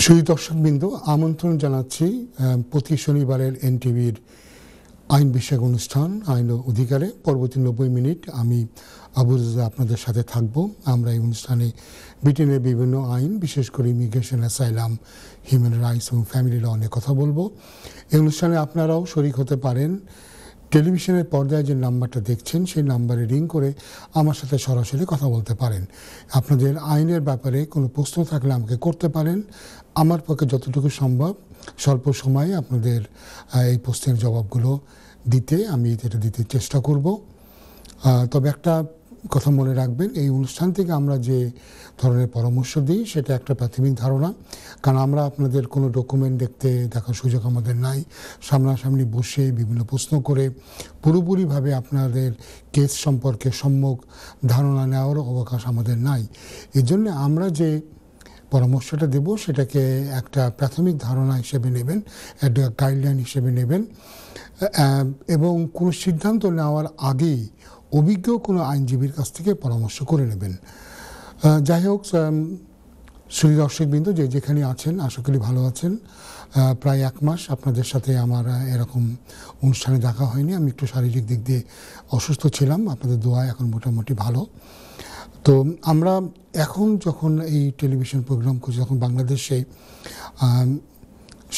সুধী দর্শকবৃন্দ, আমন্ত্রণ জানাচ্ছি প্রতি শনিবারের এনটিভির আইন বিষয়ক অনুষ্ঠান আইন ও অধিকারে। পরবর্তী 90 মিনিট আমি আবু রাজা আপনাদের সাথে থাকব। আমরা এই অনুষ্ঠানে ব্রিটেনের বিভিন্ন আইন, বিশেষ করে ইমিগ্রেশন, অ্যাসাইলাম, হিউম্যান রাইটস এবং ফ্যামিলি ল নিয়ে কথা বলবো। এই অনুষ্ঠানে আপনারাও শরিক হতে পারেন। টেলিভিশনের পর্দায় যে নাম্বারটা দেখছেন সেই নাম্বারে রিং করে আমার সাথে সরাসরি কথা বলতে পারেন। আপনাদের আইনের ব্যাপারে কোনো প্রশ্ন থাকলে আমাকে করতে পারেন। আমার পক্ষে যতটুকু সম্ভব স্বল্প সময়ে আপনাদের এই প্রশ্নের জবাবগুলো দিতে দিতে চেষ্টা করব। তবে একটা কথা মনে রাখবেন, এই অনুষ্ঠান থেকে আমরা যে ধরনের পরামর্শ দিই সেটা একটা প্রাথমিক ধারণা, কারণ আমরা আপনাদের কোনো ডকুমেন্ট দেখার সুযোগ আমাদের নাই। সামনাসামনি বসে বিভিন্ন প্রশ্ন করে পুরোপুরিভাবে আপনাদের কেস সম্পর্কে সম্যক ধারণা নেওয়ারও অবকাশ আমাদের নাই। এই জন্য আমরা যে পরামর্শটা দেব সেটাকে একটা প্রাথমিক ধারণা হিসেবে নেবেন, একটা গাইডলাইন হিসেবে নেবেন, এবং কোনো সিদ্ধান্ত নেওয়ার আগেই অভিজ্ঞ কোনো আইনজীবীর কাছ থেকে পরামর্শ করে নেবেন। যাই হোক, সুধী দর্শকবৃন্দ যে যেখানে আছেন আশা করি ভালো আছেন। প্রায় 1 মাস আপনাদের সাথে আমার এরকম অনুষ্ঠানে দেখা হয়নি। আমি একটু শারীরিক দিক দিয়ে অসুস্থ ছিলাম, আপনাদের দোয়ায় এখন মোটামুটি ভালো। তো আমরা এখন যখন এই টেলিভিশন প্রোগ্রাম করছি, যখন বাংলাদেশে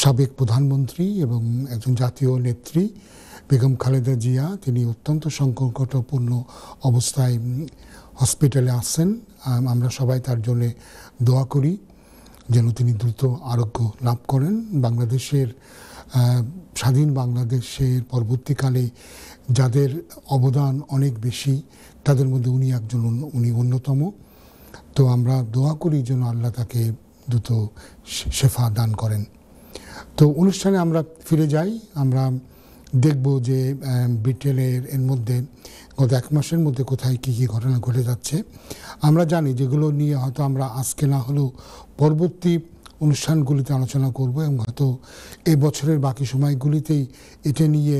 সাবেক প্রধানমন্ত্রী এবং একজন জাতীয় নেত্রী বেগম খালেদা জিয়া, তিনি অত্যন্ত সংকটপূর্ণ অবস্থায় হসপিটালে আসছেন। আমরা সবাই তার জন্যে দোয়া করি যেন তিনি দ্রুত আরোগ্য লাভ করেন। বাংলাদেশের স্বাধীন বাংলাদেশের পরবর্তীকালে যাদের অবদান অনেক বেশি, তাদের মধ্যে উনি অন্যতম। তো আমরা দোয়া করি যেন আল্লাহ তাকে দ্রুত শেফা দান করেন। তো অনুষ্ঠানে আমরা ফিরে যাই। আমরা দেখব যে ব্রিটেনের এর মধ্যে গত 1 মাসের মধ্যে কোথায় কী কী ঘটনা ঘটে যাচ্ছে। আমরা জানি যেগুলো নিয়ে হয়তো আমরা আজকে না হলেও পরবর্তী অনুষ্ঠানগুলিতে আলোচনা করব, এবং হয়তো এই বছরের বাকি সময়গুলিতেই এটা নিয়ে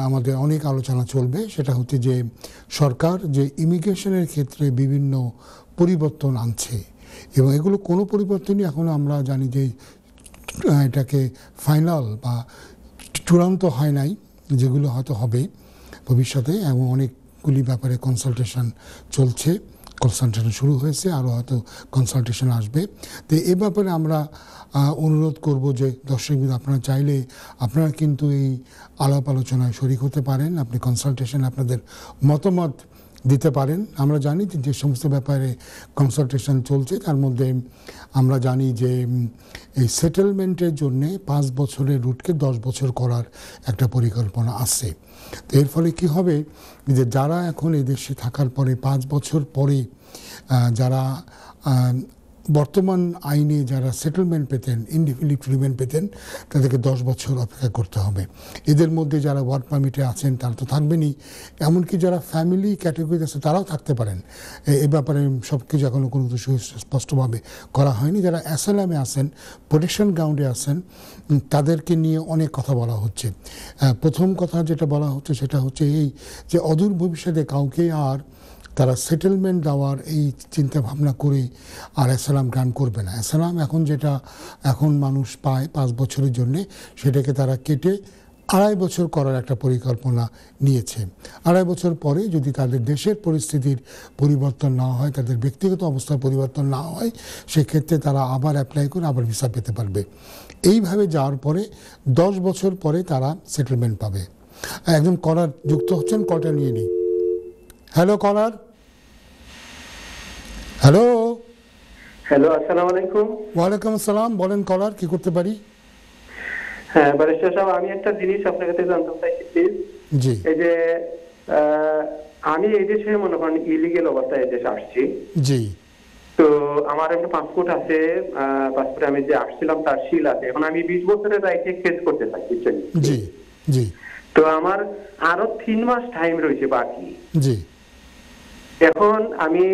আমাদের অনেক আলোচনা চলবে। সেটা হচ্ছে যে সরকার যে ইমিগ্রেশনের ক্ষেত্রে বিভিন্ন পরিবর্তন আনছে, এবং এগুলো কোনো পরিবর্তনই এখনও আমরা জানি যে এটাকে ফাইনাল বা চূড়ান্ত হয় নাই, যেগুলো হয়তো হবে ভবিষ্যতে, এবং অনেকগুলি ব্যাপারে কনসালটেশন চলছে, কনসালটেশন শুরু হয়েছে, আরও হয়তো কনসালটেশন আসবে। তো এ ব্যাপারে আমরা অনুরোধ করব যে দর্শকবৃন্দ, আপনারা চাইলে আপনারা কিন্তু এই আলাপ আলোচনায় শরিক হতে পারেন। আপনি কনসালটেশন আপনাদের মতামত দিতে পারেন। আমরা জানি যে সমস্ত ব্যাপারে কনসালটেশন চলছে, তার মধ্যে আমরা জানি যে এই সেটেলমেন্টের জন্যে 5 বছরের রুটকে 10 বছর করার একটা পরিকল্পনা আছে। তো এর ফলে কি হবে যে যারা এখন এই দেশে থাকার পরে 5 বছর পরে যারা বর্তমান আইনে যারা সেটেলমেন্ট পেতেন, ইনডিফিনিট রিমেন্ট পেতেন, তাদেরকে 10 বছর অপেক্ষা করতে হবে। এদের মধ্যে যারা ওয়ার্ক পারমিটে আছেন তারা তো থাকবেনই, এমনকি যারা ফ্যামিলি ক্যাটাগরিতে আছে তারাও থাকতে পারেন। এ ব্যাপারে সব কিছু এখনও কোনো কিছু স্পষ্টভাবে করা হয়নি। যারা অ্যাসাইলামে আছেন, প্রোটেকশন গ্রাউন্ডে আছেন, তাদেরকে নিয়ে অনেক কথা বলা হচ্ছে। প্রথম কথা যেটা বলা হচ্ছে সেটা হচ্ছে এই যে অদূর ভবিষ্যতে কাউকে আর তারা সেটেলমেন্ট দেওয়ার এই চিন্তা ভাবনা করে আর অ্যাসাইলাম গ্রান্ট করবে না। অ্যাসাইলাম যেটা এখন মানুষ পায় 5 বছরের জন্যে, সেটাকে তারা কেটে 2.5 বছর করার একটা পরিকল্পনা নিয়েছে। 2.5 বছর পরে যদি তাদের দেশের পরিস্থিতির পরিবর্তন না হয়, তাদের ব্যক্তিগত অবস্থার পরিবর্তন না হয়, সেক্ষেত্রে তারা আবার অ্যাপ্লাই করে আবার ভিসা পেতে পারবে। এইভাবে যাওয়ার পরে 10 বছর পরে তারা সেটেলমেন্ট পাবে। একজন কলার যুক্ত হচ্ছেন, কলটা নিয়ে নিই। হ্যালো কলার। হ্যালো। আসসালামু আলাইকুম। ওয়ালাইকুম আসসালাম। বলেন কলার, কি করতে পারি? হ্যাঁ ব্যারিস্টার সাহেব, আমি একটা জিনিস আপনার কাছে জানতে চাইছি প্লিজ। জি। এই যে আমি এই দেশে মনে করেন ইলিগেল অবস্থায় এই দেশে আসছি। জি। তো আমার একটা পাসপোর্ট আছে, পাসপোর্টে আমি যে আসছিলাম তার সিল আছে। এখন আমি 20 বছরের রাইটে কেস করতে চাই, বুঝছেন? জি জি। তো আমার আরো 3 মাস টাইম রয়েছে বাকি। জি। এখন আমি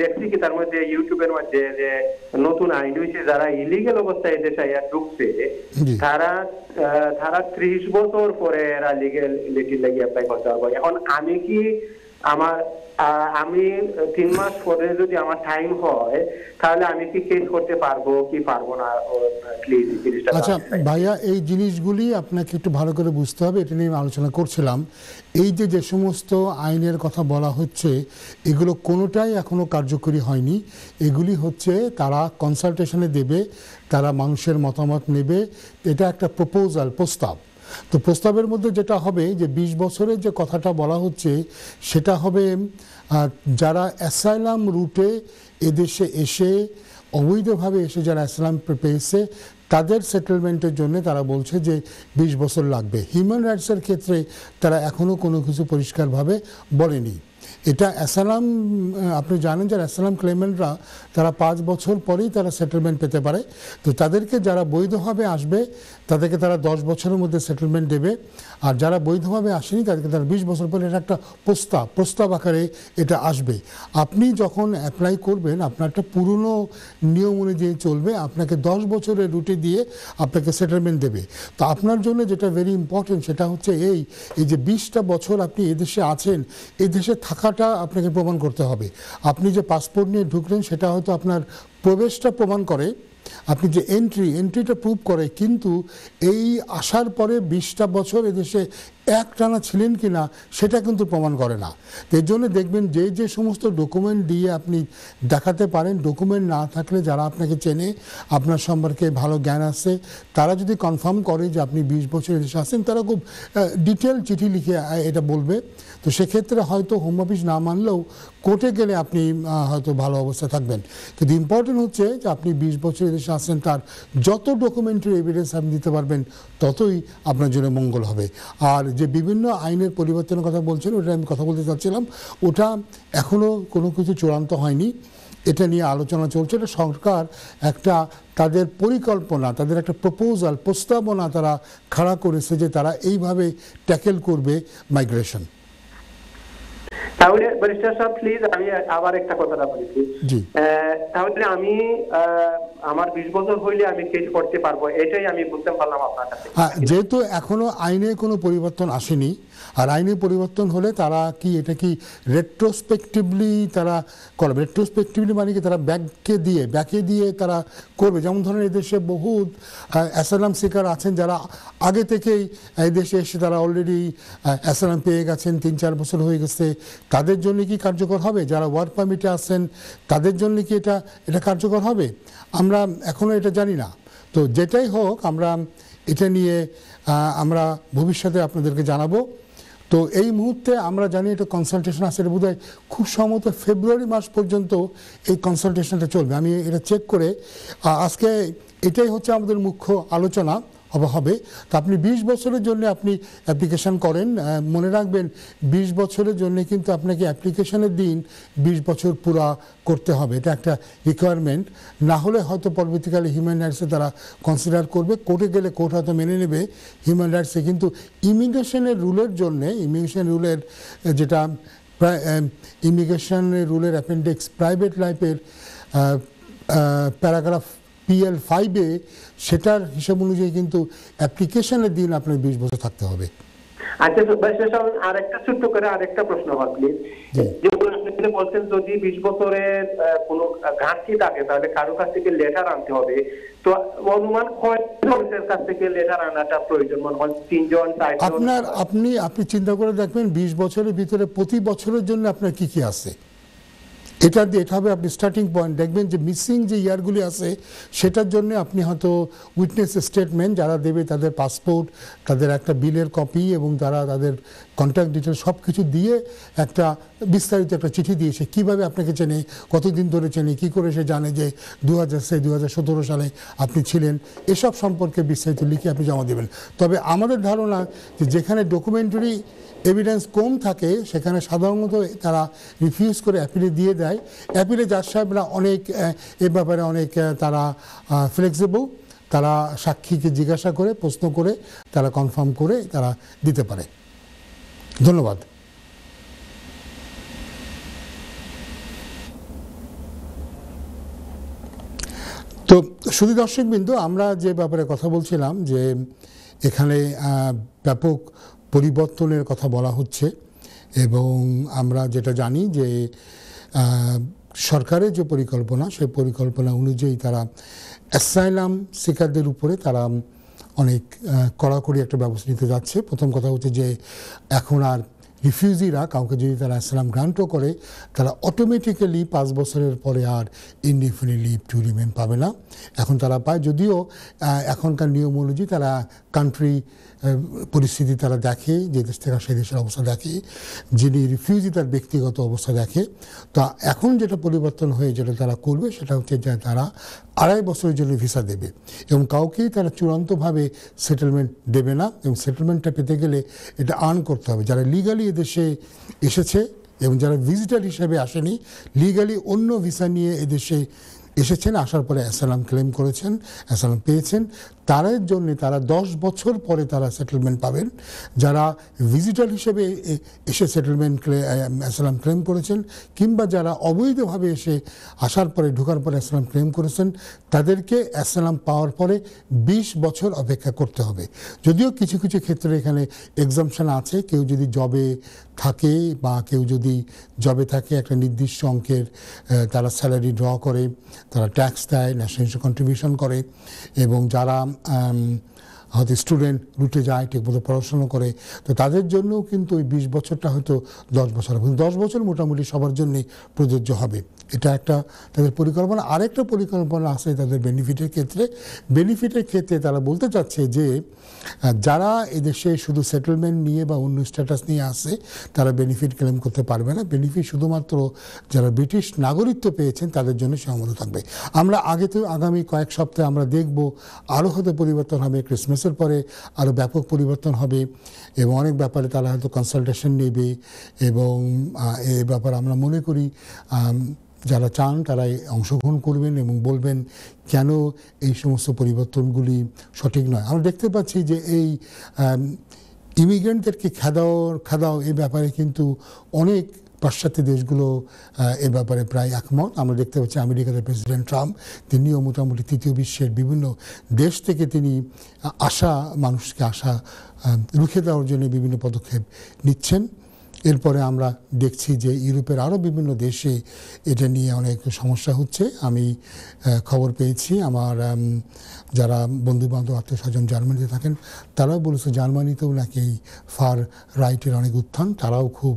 দেখছি কি তার মধ্যে ইউটিউবের মধ্যে যে নতুন আইন হয়েছে, যারা ইলিগেল অবস্থায় দেশে ঢুকছে তারা 30 বছর পরে এরা লিগেলিটি লাগি অ্যাপ্লাই করতে পারবে। এখন আমি কি আমার আমি 3 মাস পরে যদি আমার টাইম হয় তাহলে আমি কি কেস করতে পারবো কি পারবো না, প্লিজ। আচ্ছা ভাইয়া, এই জিনিসগুলি আপনাকে একটু ভালো করে বুঝতে হবে, এটা নিয়ে আলোচনা করছিলাম। এই যে সমস্ত আইনের কথা বলা হচ্ছে এগুলো কোনোটাই এখনো কার্যকরী হয়নি। এগুলি হচ্ছে তারা কনসালটেশনে দেবে, তারা মানুষের মতামত নেবে, এটা একটা প্রপোজাল, প্রস্তাব। তো প্রস্তাবের মধ্যে যেটা হবে যে 20 বছরের যে কথাটা বলা হচ্ছে সেটা হবে যারা অ্যাসাইলাম রুটে এদেশে এসে অবৈধভাবে এসে যারা অ্যাসাইলাম পেয়েছে তাদের সেটেলমেন্টের জন্য তারা বলছে যে 20 বছর লাগবে। হিউম্যান রাইটসের ক্ষেত্রে তারা এখনও কোনো কিছু পরিষ্কারভাবে বলেনি। এটা অ্যাসাইলাম, আপনি জানেন যে অ্যাসাইলাম ক্লেমেন্টরা তারা 5 বছর পরেই তারা সেটেলমেন্ট পেতে পারে। তো তাদেরকে যারা বৈধভাবে আসবে তাদেরকে তারা 10 বছরের মধ্যে সেটেলমেন্ট দেবে, আর যারা বৈধভাবে আসেনি তাদেরকে তারা 20 বছর পরে। এটা একটা প্রস্তাব আকারে এটা আসবে। আপনি যখন অ্যাপ্লাই করবেন আপনার একটা পুরনো নিয়ম অনুযায়ী চলবে, আপনাকে 10 বছরের রুটে দিয়ে আপনাকে সেটেলমেন্ট দেবে। তো আপনার জন্য যেটা ভেরি ইম্পর্টেন্ট সেটা হচ্ছে এই যে 20টা বছর আপনি এদেশে আছেন, এদেশে থাকাটা আপনাকে প্রমাণ করতে হবে। আপনি যে পাসপোর্ট নিয়ে ঢুকলেন সেটা হয়তো আপনার প্রবেশটা প্রমাণ করে, আপনি যে এন্ট্রিটা প্রুভ করে, কিন্তু এই আসার পরে 20টা বছর এদেশে একটানা ছিলেন কিনা সেটা কিন্তু প্রমাণ করে না। এর জন্য দেখবেন যে সমস্ত ডকুমেন্ট দিয়ে আপনি দেখাতে পারেন, ডকুমেন্ট না থাকলে যারা আপনাকে চেনে, আপনার সম্পর্কে ভালো জ্ঞান আছে, তারা যদি কনফার্ম করে যে আপনি 20 বছর এদেশে আসেন, তারা খুব ডিটেল চিঠি লিখে এটা বলবে। তো সেক্ষেত্রে হয়তো হোম অফিস না মানলেও কোর্টে গেলে আপনি হয়তো ভালো অবস্থায় থাকবেন। কিন্তু ইম্পর্টেন্ট হচ্ছে যে আপনি 20 বছর এদেশে আসেন, তার যত ডকুমেন্টারি এভিডেন্স আপনি দিতে পারবেন ততই আপনার জন্য মঙ্গল হবে। আর যে বিভিন্ন আইনের পরিবর্তনের কথা বলছেন ওটা আমি কথা বলতে চাচ্ছিলাম, ওটা এখনও কোনো কিছু চূড়ান্ত হয়নি, এটা নিয়ে আলোচনা চলছে। এটা সরকার একটা তাদের পরিকল্পনা, তাদের একটা প্রস্তাবনা তারা খাড়া করেছে যে তারা এইভাবে ট্যাকেল করবে মাইগ্রেশন। তাহলে ব্যারিস্টার সাহেব প্লিজ আমি আবার একটা কথাটা বলি। তাহলে আমি আমার 20 বছর হইলে আমি কেস করতে পারবো, এটাই আমি বুঝতে পারলাম আপনার কাছে। যেহেতু এখনো আইনে কোনো পরিবর্তন আসেনি, আর আইনে পরিবর্তন হলে তারা কি এটা কি রেট্রোস্পেক্টিভলি তারা করবে। রেট্রোস্পেক্টিভলি মানে কি তারা ব্যাকে দিয়ে তারা করবে। যেমন ধরেন এদেশে বহুত অ্যাসাইলাম সিকার আছেন যারা আগে থেকেই এদেশে এসে তারা অলরেডি অ্যাসাইলাম পেয়ে গেছেন, 3-4 বছর হয়ে গেছে, তাদের জন্য কি কার্যকর হবে? যারা ওয়ার্ক পারমিটে আছেন তাদের জন্য কি এটা কার্যকর হবে? আমরা এখনও এটা জানি না। তো যেটাই হোক আমরা এটা নিয়ে আমরা ভবিষ্যতে আপনাদেরকে জানাবো। তো এই মুহূর্তে আমরা জানি এটা কনসালটেশন আছে, বোধ হয় খুব সম্ভবত ফেব্রুয়ারি মাস পর্যন্ত এই কনসালটেশনটা চলবে। আমি এটা চেক করে আজকে এটাই হচ্ছে আমাদের মুখ্য আলোচনা হবে। তো আপনি 20 বছরের জন্য আপনি অ্যাপ্লিকেশন করেন, মনে রাখবেন 20 বছরের জন্য কিন্তু আপনাকে অ্যাপ্লিকেশনের দিন 20 বছর পুরা করতে হবে, এটা একটা রিকোয়ারমেন্ট। না হলে হয়তো পরবর্তীকালে হিউম্যান রাইটসে তারা কনসিডার করবে, কোর্টে গেলে কোর্ট হয়তো মেনে নেবে হিউম্যান রাইটসে। কিন্তু ইমিগ্রেশনের রুলের জন্যে, ইমিগ্রেশন রুলের যেটা ইমিগ্রেশনের রুলের অ্যাপেন্ডিক্স প্রাইভেট লাইফের প্যারাগ্রাফ PL5-এ সেটার হিসাব অনুযায়ী কিন্তু অ্যাপ্লিকেশনের দিন আপনার 20 বছর থাকতে হবে। আচ্ছা আরেকটা ছোট্ট করে আরেকটা প্রশ্ন হয় প্লিজ। যেমন আপনি বলছেন যদি 20 বছরের কোনো ঘাটতি থাকে তাহলে কারো কাছ থেকে লেটার আনতে হবে, তো অনুমান কয়জনের কাছ থেকে লেটার আনাটা প্রয়োজন? মনে হয় 3 জন 4 জন? আপনি চিন্তা করে দেখবেন 20 বছরের ভিতরে প্রতি বছরের জন্য আপনার কি আছে, এটা হবে আপনি স্টার্টিং পয়েন্ট। দেখবেন যে মিসিং যে ইয়ারগুলি আছে সেটার জন্য আপনি হয়তো উইটনেস স্টেটমেন্ট যারা দেবে তাদের পাসপোর্ট, তাদের একটা বিলের কপি এবং তারা তাদের কন্ট্যাক্ট ডিটেলস সব কিছু দিয়ে একটা বিস্তারিত একটা চিঠি দিয়েছে, কিভাবে আপনাকে চেনে, কতদিন ধরে চেনে, কী করে সে জানে যে 2017 সালে আপনি ছিলেন, এসব সম্পর্কে বিস্তারিত লিখে আপনি জমা দেবেন। তবে আমাদের ধারণা যে যেখানে ডকুমেন্টারি এভিডেন্স কম থাকে সেখানে সাধারণত তারা রিফিউজ করে অ্যাপিলে দিয়ে দেয়। অ্যাপিলে জাজ সাহেবরা অনেক এ ব্যাপারে অনেক তারা ফ্লেক্সিবল, তারা সাক্ষীকে জিজ্ঞাসা করে প্রশ্ন করে তারা কনফার্ম করে তারা দিতে পারে। ধন্যবাদ। তো শুধু দর্শকবৃন্দ, আমরা যে ব্যাপারে কথা বলছিলাম যে এখানে ব্যাপক পরিবর্তনের কথা বলা হচ্ছে, এবং আমরা যেটা জানি যে সরকারের যে পরিকল্পনা সেই পরিকল্পনা অনুযায়ী তারা অ্যাসাইলাম সিকারদের উপরে তারা অনেক কড়াকড়ি একটা ব্যবস্থা নিতে যাচ্ছে। প্রথম কথা হচ্ছে যে এখন আর রিফিউজিরা কাউকে যদি তারা অ্যাসাইলাম গ্রান্টও করে তারা অটোমেটিক্যালি 5 বছরের পরে আর ইনডিফিনিট লিভ টু রিমেন পাবে না। এখন তারা পায়, যদিও এখনকার নিয়ম অনুযায়ী তারা কান্ট্রি পরিস্থিতি তারা দেখে, যে দেশ থেকে সেই দেশের অবস্থা দেখে, যিনি রিফিউজি তার ব্যক্তিগত অবস্থা দেখে। তো এখন যেটা পরিবর্তন হয়ে যেটা তারা করবে সেটা হচ্ছে যে তারা 2.5 বছরের জন্য ভিসা দেবে এবং কাউকেই তারা চূড়ান্তভাবে সেটেলমেন্ট দেবে না। এবং সেটেলমেন্টটা পেতে গেলে এটা আর্ন করতে হবে। যারা লিগালি এদেশে এসেছে এবং যারা ভিজিটার হিসেবে আসেনি, লিগালি অন্য ভিসা নিয়ে এদেশে এসেছেন, আসার পরে অ্যাসাইলাম ক্লেম করেছেন, অ্যাসাইলাম পেয়েছেন, তাদের জন্য তারা 10 বছর পরে তারা সেটেলমেন্ট পাবেন। যারা ভিজিটর হিসেবে এসে সেটেলমেন্ট অ্যাসাইলাম ক্লেম করেছেন কিংবা যারা অবৈধভাবে এসে আসার পরে ঢোকার পরে অ্যাসাইলাম ক্লেম করেছেন তাদেরকে অ্যাসাইলাম পাওয়ার পরে 20 বছর অপেক্ষা করতে হবে। যদিও কিছু কিছু ক্ষেত্রে এখানে এক্সাম্পশন আছে, কেউ যদি জবে থাকে বা কেউ যদি জবে থাকে একটা নির্দিষ্ট অঙ্কের তারা স্যালারি ড্র করে, তারা ট্যাক্স দেয়, ন্যাশনাল ইন্স্যুরেন্স কন্ট্রিবিউশন করে, এবং যারা হয়তো স্টুডেন্ট রুটে যায়, ঠিকমতো পড়াশোনা করে, তো তাদের জন্যও কিন্তু ওই 20 বছরটা হয়তো 10 বছর হবে। 10 বছর মোটামুটি সবার জন্যই প্রযোজ্য হবে। এটা একটা তাদের পরিকল্পনা। আরেকটা পরিকল্পনা আছে তাদের বেনিফিটের ক্ষেত্রে। বেনিফিটের ক্ষেত্রে তারা বলতে চাচ্ছে যে যারা এদেশে শুধু সেটেলমেন্ট নিয়ে বা অন্য স্ট্যাটাস নিয়ে আসে তারা বেনিফিট ক্লেম করতে পারবে না। বেনিফিট শুধুমাত্র যারা ব্রিটিশ নাগরিকত্ব পেয়েছেন তাদের জন্য সীমাবদ্ধ থাকবে। আমরা আগামী কয়েক সপ্তাহে আমরা দেখব আরও হয়তো পরিবর্তন হবে, ক্রিসমাসের পরে আরও ব্যাপক পরিবর্তন হবে এবং অনেক ব্যাপারে তারা হয়তো কনসালটেশন নেবে। এবং এ ব্যাপারে আমরা মনে করি যারা চান তারা অংশগ্রহণ করবেন এবং বলবেন কেন এই সমস্ত পরিবর্তনগুলি সঠিক নয়। আমরা দেখতে পাচ্ছি যে এই ইমিগ্রেন্টদেরকে খাদাও এই ব্যাপারে কিন্তু অনেক পাশ্চাত্য দেশগুলো এ ব্যাপারে প্রায় একমত। আমরা দেখতে পাচ্ছি আমেরিকাতে প্রেসিডেন্ট ট্রাম্প তিনিও মোটামুটি তৃতীয় বিশ্বের বিভিন্ন দেশ থেকে তিনি মানুষকে রুখে দেওয়ার জন্য বিভিন্ন পদক্ষেপ নিচ্ছেন। এরপরে আমরা দেখছি যে ইউরোপের আরও বিভিন্ন দেশে এটা নিয়ে অনেক সমস্যা হচ্ছে। আমি খবর পেয়েছি আমার যারা বন্ধুবান্ধব আত্মীয় স্বজন জার্মানিতে থাকেন তারাও বলেছে জার্মানিতেও নাকি এই ফার রাইটের অনেক উত্থান, তারাও খুব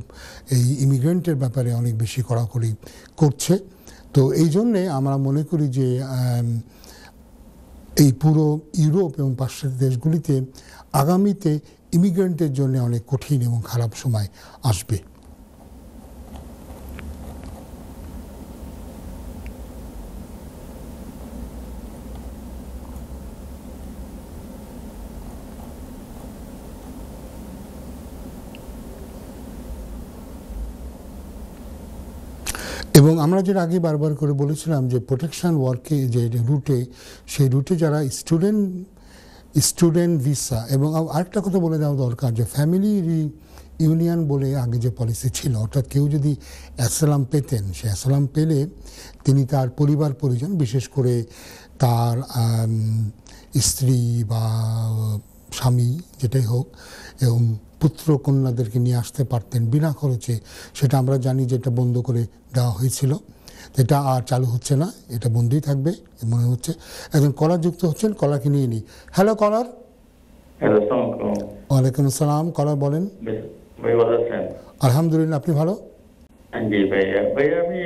এই ইমিগ্রেন্টের ব্যাপারে অনেক বেশি কড়াকড়ি করছে। তো এই জন্যে আমরা মনে করি যে এই পুরো ইউরোপ এবং পাশ্চাত্য দেশগুলিতে আগামীতে ইমিগ্রেন্টের জন্য অনেক কঠিন এবং খারাপ সময় আসবে। এবং আমরা যেটা আগে বারবার করে বলেছিলাম যে প্রোটেকশন ওয়ার্কে যে রুটে, সেই রুটে যারা স্টুডেন্ট ভিসা, এবং আরেকটা কথা বলে দেওয়া দরকার যে ফ্যামিলি ইউনিয়ন বলে আগে যে পলিসি ছিল, অর্থাৎ কেউ যদি অ্যাসাইলাম পেতেন, সে অ্যাসাইলাম পেলে তিনি তার পরিবার পরিজন, বিশেষ করে তার স্ত্রী বা স্বামী যেটাই হোক এবং পুত্র কন্যাদেরকে নিয়ে আসতে পারতেন বিনা খরচে। সেটা আমরা জানি যে এটা বন্ধ করে দেওয়া হয়েছিল, এটা আর চালু হচ্ছে না, এটা বন্ধই থাকবে মনে হচ্ছে। একজন কলার যুক্ত হচ্ছেন, কলারকে নিয়ে নিই। হ্যালো কলার। ওয়ালাইকুম আসসালাম। কলার বলেন। আলহামদুলিল্লাহ, আপনি ভালো? জি ভাইয়া। ভাইয়া আমি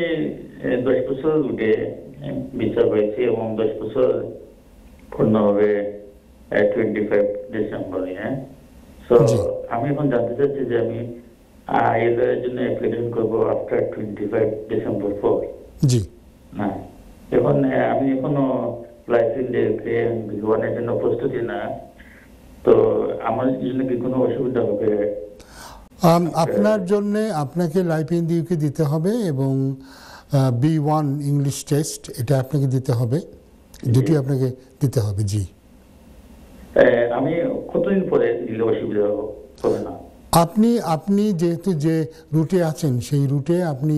10 বছর উঠে বিচার হয়েছি এবং 10 বছর পূর্ণ হবে 25 ডিসেম্বরে। হ্যাঁ, তো আমি এখন জানতে চাচ্ছি যে আমি আইএলএর জন্য অ্যাপ্লিকেশন করবো আফটার 25 ডিসেম্বর পর। জি না, এখন আমি এখনো লাইসেন্স ওয়ানের জন্য প্রস্তুতি না, তো আমার জন্য কি কোনো অসুবিধা হবে? আপনার জন্য আপনাকে লাইফ ইন দি ইউকে দিতে হবে এবং B1 ইংলিশ টেস্ট এটা আপনাকে দিতে হবে, দুটি আপনাকে দিতে হবে। জি, আমি কতদিন পরে দিলে অসুবিধা হবে না? আপনি যেহেতু যে রুটে আছেন সেই রুটে আপনি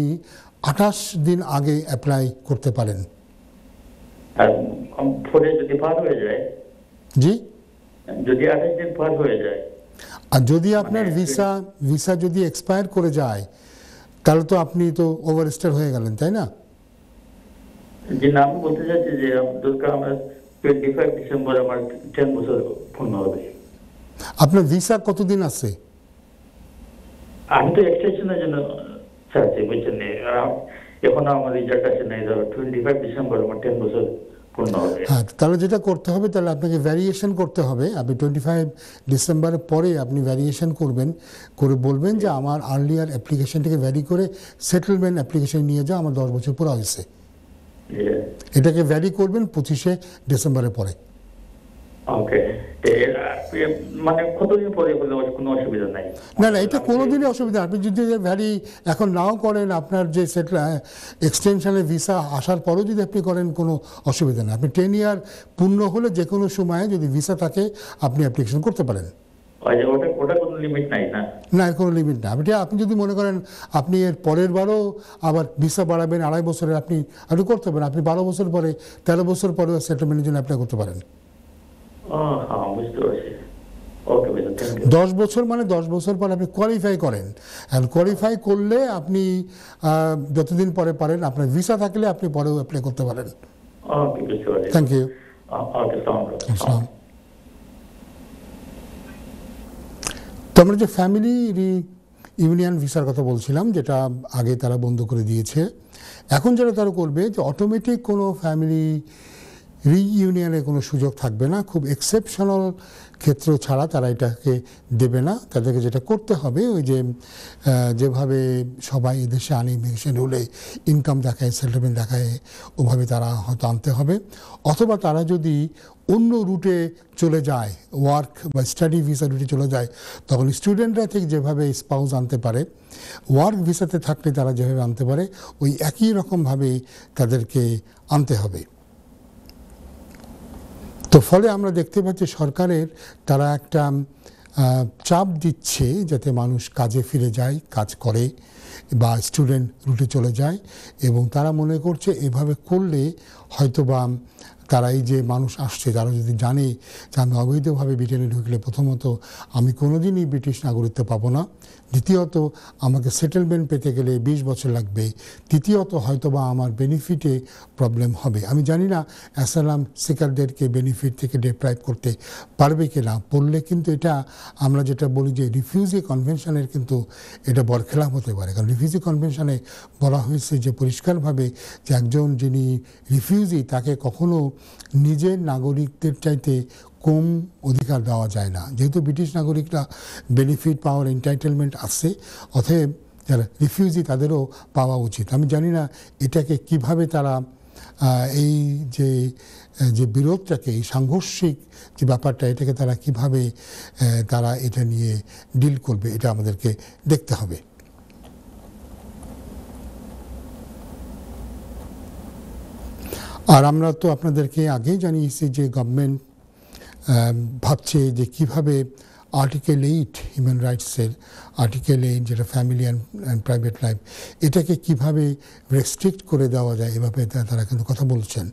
28 দিন আগে অ্যাপ্লাই করতে পারেন। আর পরে যদি পার হয়ে যায়? জি, যদি 28 দিন পার হয়ে যায় আর যদি আপনার ভিসা যদি এক্সপায়ার করে যায় তাহলে তো আপনি তো ওভারস্টের হয়ে গেলেন, তাই না? যে না, আমি বলতে চাচ্ছি যে দরকার আমার 25 ডিসেম্বর আমার 10 বছর পূর্ণ হবে। আপনার ভিসা কতদিন আছে? আমি তো এক্সটেনশনের জন্য চাচ্ছি, বুঝছেন? এখন আমার রেজাল্ট আছে না, 25 ডিসেম্বর আমার 10 বছর পূর্ণ হবে। হ্যাঁ, তাহলে যেটা করতে হবে, তাহলে আপনাকে ভ্যারিয়েশন করতে হবে। আপনি 25 ডিসেম্বরের পরে আপনি ভ্যারিয়েশন করবেন, করে বলবেন যে আমার আর্লিয়ার অ্যাপ্লিকেশনটাকে ভ্যারি করে সেটেলমেন্ট অ্যাপ্লিকেশন নিয়ে যাও, আমার 10 বছর পুরো হয়েছে। এটাকে ভ্যারি করবেন 25 ডিসেম্বরের পরে। ওকে, মানে কতদিন পরে হলে কোনো অসুবিধা নাই? না না, এটা কোনোদিনই অসুবিধা। আপনি যদি ভ্যারি এখন নাও করেন, আপনার যে এক্সটেনশনের ভিসা আসার পরেও যদি আপনি করেন, কোনো অসুবিধা নেই। আপনি 10 ইয়ার পূর্ণ হলে যে কোনো সময়ে যদি ভিসা থাকে আপনি অ্যাপ্লিকেশন করতে পারেন। ওটা কোনো লিমিট নাই না? না, কোনো লিমিট না। আপনি যদি মনে করেন আপনি এর পরের বারও আবার ভিসা বাড়াবেন 2.5 বছরের, আপনি করতে পারেন। আপনি 12 বছর পরে 13 বছর পরেও সেটেলমেন্টের জন্য অ্যাপ্লাই করতে পারেন। 10 বছর মানে 10 বছর পর আপনি কোয়ালিফাই করেন। আর কোয়ালিফাই করলে আপনি যতদিন পরে পারেন, আপনার ভিসা থাকলে আপনি পরেও অ্যাপ্লাই করতে পারেন। Thank you. তো আমরা যে ফ্যামিলি ইউনিয়ন ভিসার কথা বলছিলাম, যেটা আগে তারা বন্ধ করে দিয়েছে, এখন যেটা তারা করবে যে অটোমেটিক কোনো ফ্যামিলি রিইউনিয়নের কোনো সুযোগ থাকবে না। খুব এক্সেপশনাল ক্ষেত্র ছাড়া তারা এটাকে দেবে না। তাদেরকে যেটা করতে হবে, ওই যে যেভাবে সবাই এদেশে ইমিগ্রেশন হলে ইনকাম দেখায়, সেটেলমেন্ট দেখায়, ওভাবে তারা হয়তো আনতে হবে। অথবা তারা যদি অন্য রুটে চলে যায়, ওয়ার্ক বা স্টাডি ভিসা রুটে চলে যায়, তখন স্টুডেন্টরা ঠিক যেভাবে স্পাউস আনতে পারে, ওয়ার্ক ভিসাতে থাকলে তারা যেভাবে আনতে পারে, ওই একই রকমভাবে তাদেরকে আনতে হবে। তো ফলে আমরা দেখতে পাচ্ছি সরকারের তারা একটা চাপ দিচ্ছে যাতে মানুষ কাজে ফিরে যায়, কাজ করে বা স্টুডেন্ট রুটে চলে যায়। এবং তারা মনে করছে এভাবে করলে হয়তোবা তারা এই যে মানুষ আসছে, তারা যদি জানে যে আমি অবৈধভাবে ব্রিটেনে ঢুকলে প্রথমত আমি কোনোদিনই ব্রিটিশ নাগরিকত্ব পাবো না, দ্বিতীয়ত আমাকে সেটেলমেন্ট পেতে গেলে 20 বছর লাগবে, তৃতীয়ত হয়তোবা আমার বেনিফিটে প্রবলেম হবে। আমি জানি না অ্যাসাইলাম সিকারদেরকে বেনিফিট থেকে ডিপ্রাইভ করতে পারবে কি না। পড়লে কিন্তু এটা আমরা যেটা বলি যে রিফিউজি কনভেনশনের কিন্তু এটা বরখেলাপ হতে পারে। কারণ রিফিউজি কনভেনশনে বলা হয়েছে যে পরিষ্কারভাবে যে একজন যিনি রিফিউজি তাকে কখনো নিজের নাগরিকদের চাইতে কম অধিকার দেওয়া যায় না। যেহেতু ব্রিটিশ নাগরিকরা বেনিফিট পাওয়ার এন্টাইটেলমেন্ট আছে, অতএব যারা রিফিউজি তাদেরও পাওয়া উচিত। আমি জানি না এটাকে কিভাবে তারা এই যে বিরোধটাকে, এই সাংঘর্ষিক যে ব্যাপারটা, এটাকে তারা কিভাবে তারা এটা নিয়ে ডিল করবে, এটা আমাদেরকে দেখতে হবে। আর আমরা তো আপনাদেরকে আগেই জানিয়েছি যে গভর্নমেন্ট ভাবছে যে কিভাবে আর্টিকেল 8 হিউম্যান রাইটসের আর্টিকেল 8 যেটা ফ্যামিলি অ্যান্ড প্রাইভেট লাইফ, এটাকে কিভাবে রেস্ট্রিক্ট করে দেওয়া যায়, এভাবে তারা কিন্তু কথা বলছেন।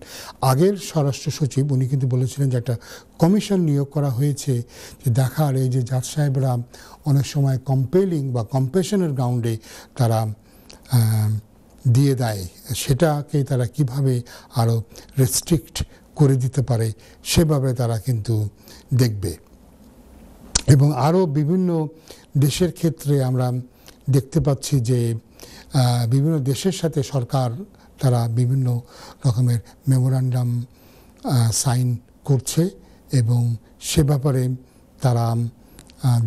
আগের স্বরাষ্ট্র সচিব উনি কিন্তু বলেছিলেন যে একটা কমিশন নিয়োগ করা হয়েছে যে দেখার এই যে জাজ সাহেবরা অনেক সময় কম্পেলিং বা কম্পেশনের গ্রাউন্ডে তারা দিয়ে দেয়, সেটাকে তারা কিভাবে আরও রেস্ট্রিক্ট করে দিতে পারে সেভাবে তারা কিন্তু দেখবে। এবং আরও বিভিন্ন দেশের ক্ষেত্রে আমরা দেখতে পাচ্ছি যে বিভিন্ন দেশের সাথে সরকার তারা বিভিন্ন রকমের মেমোরান্ডাম সাইন করছে এবং সে ব্যাপারে তারা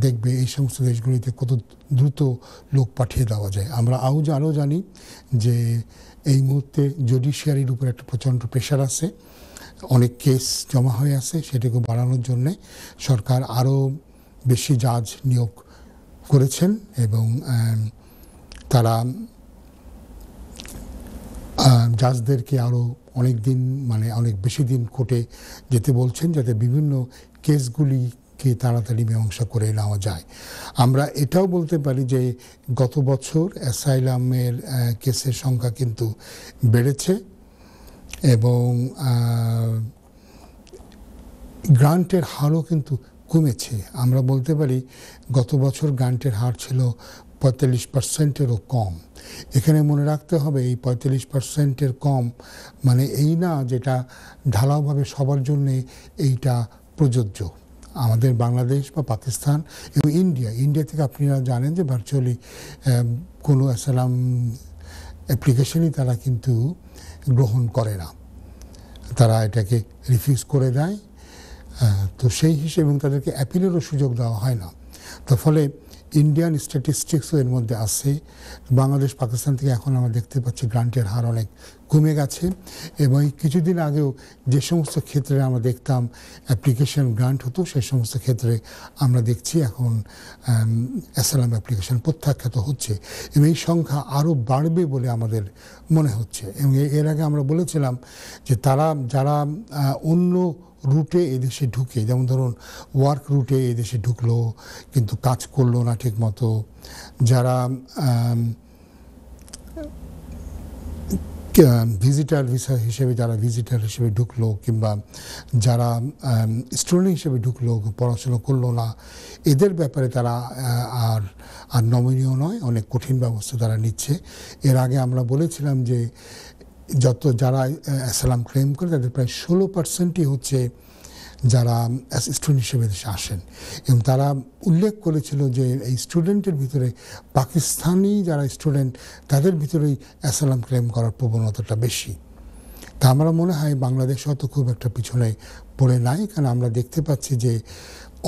দেখবে এই সমস্ত দেশগুলিতে কত দ্রুত লোক পাঠিয়ে দেওয়া যায়। আমরা আরও জানি যে এই মুহূর্তে জুডিশিয়ারির উপর একটা প্রচণ্ড প্রেশার আছে, অনেক কেস জমা হয়ে আছে, সেটাকে বাড়ানোর জন্যে সরকার আরও বেশি জাজ নিয়োগ করেছেন এবং তারা জাজদেরকে আরও অনেক দিন মানে অনেক বেশি দিন কোর্টে যেতে বলছেন যাতে বিভিন্ন কেসগুলিকে তাড়াতাড়ি মীমাংসা করে নেওয়া যায়। আমরা এটাও বলতে পারি যে গত বছর অ্যাসাইলামের কেসের সংখ্যা কিন্তু বেড়েছে এবং গ্রান্টের হারও কিন্তু কমেছে। আমরা বলতে পারি গত বছর গ্রান্টের হার ছিল 45%-এরও কম। এখানে মনে রাখতে হবে এই 45%-এর কম মানে এই না যেটা ঢালাওভাবে সবার জন্যে এইটা প্রযোজ্য। আমাদের বাংলাদেশ বা পাকিস্তান এবং ইন্ডিয়া থেকে আপনারা জানেন যে ভার্চুয়ালি কোনো অ্যাসাইলাম অ্যাপ্লিকেশনই তারা কিন্তু গ্রহণ করে না, তারা এটাকে রিফিউজ করে দেয়। তো সেই হিসেবে এবং তাদেরকে অ্যাপিলেরও সুযোগ দেওয়া হয় না। তার ফলে ইন্ডিয়ান স্ট্যাটিস্টিক্সও এর মধ্যে আছে। বাংলাদেশ পাকিস্তান থেকে এখন আমরা দেখতে পাচ্ছি গ্রান্টের হার অনেক কমে গেছে এবং কিছুদিন আগেও যে সমস্ত ক্ষেত্রে আমরা দেখতাম অ্যাপ্লিকেশন গ্রান্ট হতো সেই সমস্ত ক্ষেত্রে আমরা দেখছি এখন অ্যাসাইলাম অ্যাপ্লিকেশন প্রত্যাখ্যাত হচ্ছে এবং এই সংখ্যা আরও বাড়বে বলে আমাদের মনে হচ্ছে। এবং এর আগে আমরা বলেছিলাম যে যারা অন্য রুটে এদেশে ঢুকে, যেমন ধরুন ওয়ার্ক রুটে এদেশে ঢুকলো কিন্তু কাজ করলো না ঠিক মতো, যারা ভিজিটার ভিসা হিসেবে ভিজিটার হিসেবে ঢুকলো কিংবা যারা স্টুডেন্ট হিসেবে ঢুকলো পড়াশোনা করলো না, এদের ব্যাপারে তারা আর নমনীয় নয়, অনেক কঠিন ব্যবস্থা তারা নিচ্ছে। এর আগে আমরা বলেছিলাম যে যারা অ্যাসাইলাম ক্লেম করে তাদের প্রায় 16%ই হচ্ছে যারা স্টুডেন্ট হিসেবে দেশে আসেন এবং তারা উল্লেখ করেছিল যে এই স্টুডেন্টের ভিতরে পাকিস্তানি যারা স্টুডেন্ট তাদের ভিতরেই অ্যাসাইলাম ক্লেম করার প্রবণতাটা বেশি। তা আমরা মনে হয় বাংলাদেশ হয়তো খুব একটা পিছনে পড়ে নাই, কারণ আমরা দেখতে পাচ্ছি যে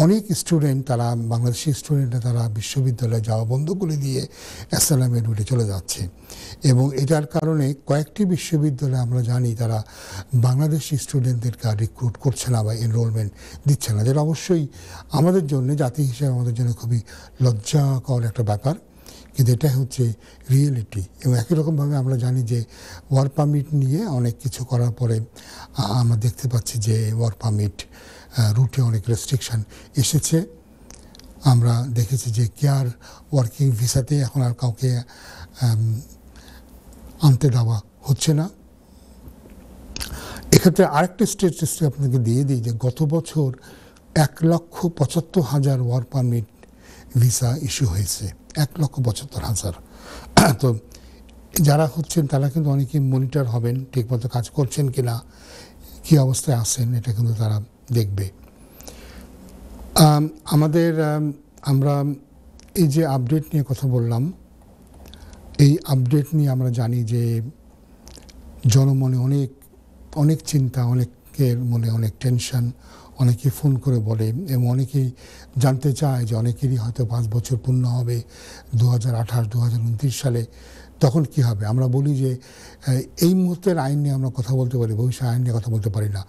অনেক স্টুডেন্ট বাংলাদেশি স্টুডেন্টরা তারা বিশ্ববিদ্যালয়ে যাওয়া বন্ধ করে দিয়ে অ্যাসাইলামের রুটে চলে যাচ্ছে এবং এটার কারণে কয়েকটি বিশ্ববিদ্যালয়ে আমরা জানি তারা বাংলাদেশি স্টুডেন্টদেরকে রিক্রুট করছে না বা এনরোলমেন্ট দিচ্ছে না, যেটা অবশ্যই আমাদের জন্য জাতি হিসেবে আমাদের জন্য খুবই লজ্জাকর একটা ব্যাপার। কিন্তু এটা হচ্ছে রিয়েলিটি। এবং একই রকমভাবে আমরা জানি যে ওয়ার্ক পারমিট নিয়ে অনেক কিছু করার পরে আমরা দেখতে পাচ্ছি যে ওয়ার্ক পারমিট রুটে অনেক রেস্ট্রিকশান এসেছে। আমরা দেখেছি যে কেয়ার ওয়ার্কিং ভিসাতে এখন আর কাউকে আনতে দেওয়া হচ্ছে না। এক্ষেত্রে আরেকটা স্ট্যাটিস্টিক আপনাকে দিয়ে দিই যে গত বছর 1,75,000 ওয়ার্ক পারমিট ভিসা ইস্যু হয়েছে, 1,75,000। তো যারা হচ্ছেন তারা কিন্তু অনেকেই মনিটর হবেন ঠিকমতো কাজ করছেন কিনা, কী অবস্থায় আছেন এটা কিন্তু তারা দেখবে। আমরা এই যে আপডেট নিয়ে কথা বললাম, এই আপডেট নিয়ে আমরা জানি যে জনমনে অনেক চিন্তা, অনেকের মনে অনেক টেনশন, অনেকে ফোন করে বলে এবং অনেকেই জানতে চায় যে অনেকেরই হয়তো 5 বছর পূর্ণ হবে 2028-2029 সালে, তখন কি হবে। আমরা বলি যে এই মুহূর্তের আইন নিয়ে আমরা কথা বলতে পারি, ভবিষ্যৎ আইন নিয়ে কথা বলতে পারি না।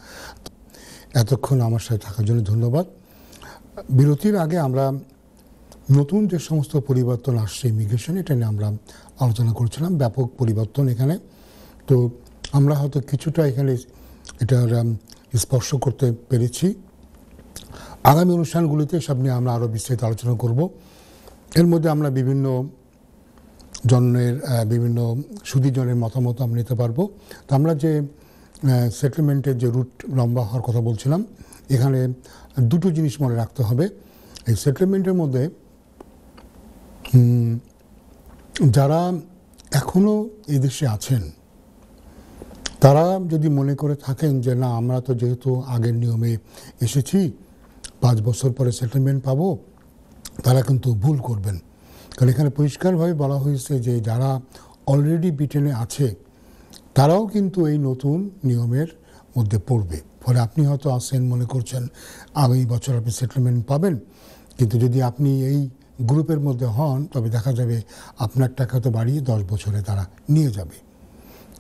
এতক্ষণ আমার সাথে থাকার জন্য ধন্যবাদ। বিরতির আগে আমরা নতুন যে সমস্ত পরিবর্তন আসছে ইমিগ্রেশন, এটা নিয়ে আমরা আলোচনা করছিলাম। ব্যাপক পরিবর্তন এখানে, তো আমরা হয়তো কিছুটা এখানে এটার স্পর্শ করতে পেরেছি। আগামী অনুষ্ঠানগুলিতে সব নিয়ে আমরা আরও বিস্তারিত আলোচনা করব। এর মধ্যে আমরা বিভিন্ন সুদীজনের মতামত আমরা নিতে পারবো। তো আমরা যে সেটেলমেন্টের যে রুট লম্বা হওয়ার কথা বলছিলাম, এখানে দুটো জিনিস মনে রাখতে হবে। এই সেটেলমেন্টের মধ্যে যারা এখনও এই দেশে আছেন তারা যদি মনে করে থাকেন যে না, আমরা তো যেহেতু আগের নিয়মে এসেছি 5 বছর পরে সেটেলমেন্ট পাবো, তারা কিন্তু ভুল করবেন। কারণ এখানে পরিষ্কারভাবে বলা হয়েছে যে যারা অলরেডি ব্রিটেনে আছে তারাও কিন্তু এই নতুন নিয়মের মধ্যে পড়বে। ফলে আপনি হয়তো আসেন মনে করছেন আগামী বছর আপনি সেটেলমেন্ট পাবেন, কিন্তু যদি আপনি এই গ্রুপের মধ্যে হন তবে দেখা যাবে আপনার টাকা তো বাড়িয়ে 10 বছরে তারা নিয়ে যাবে,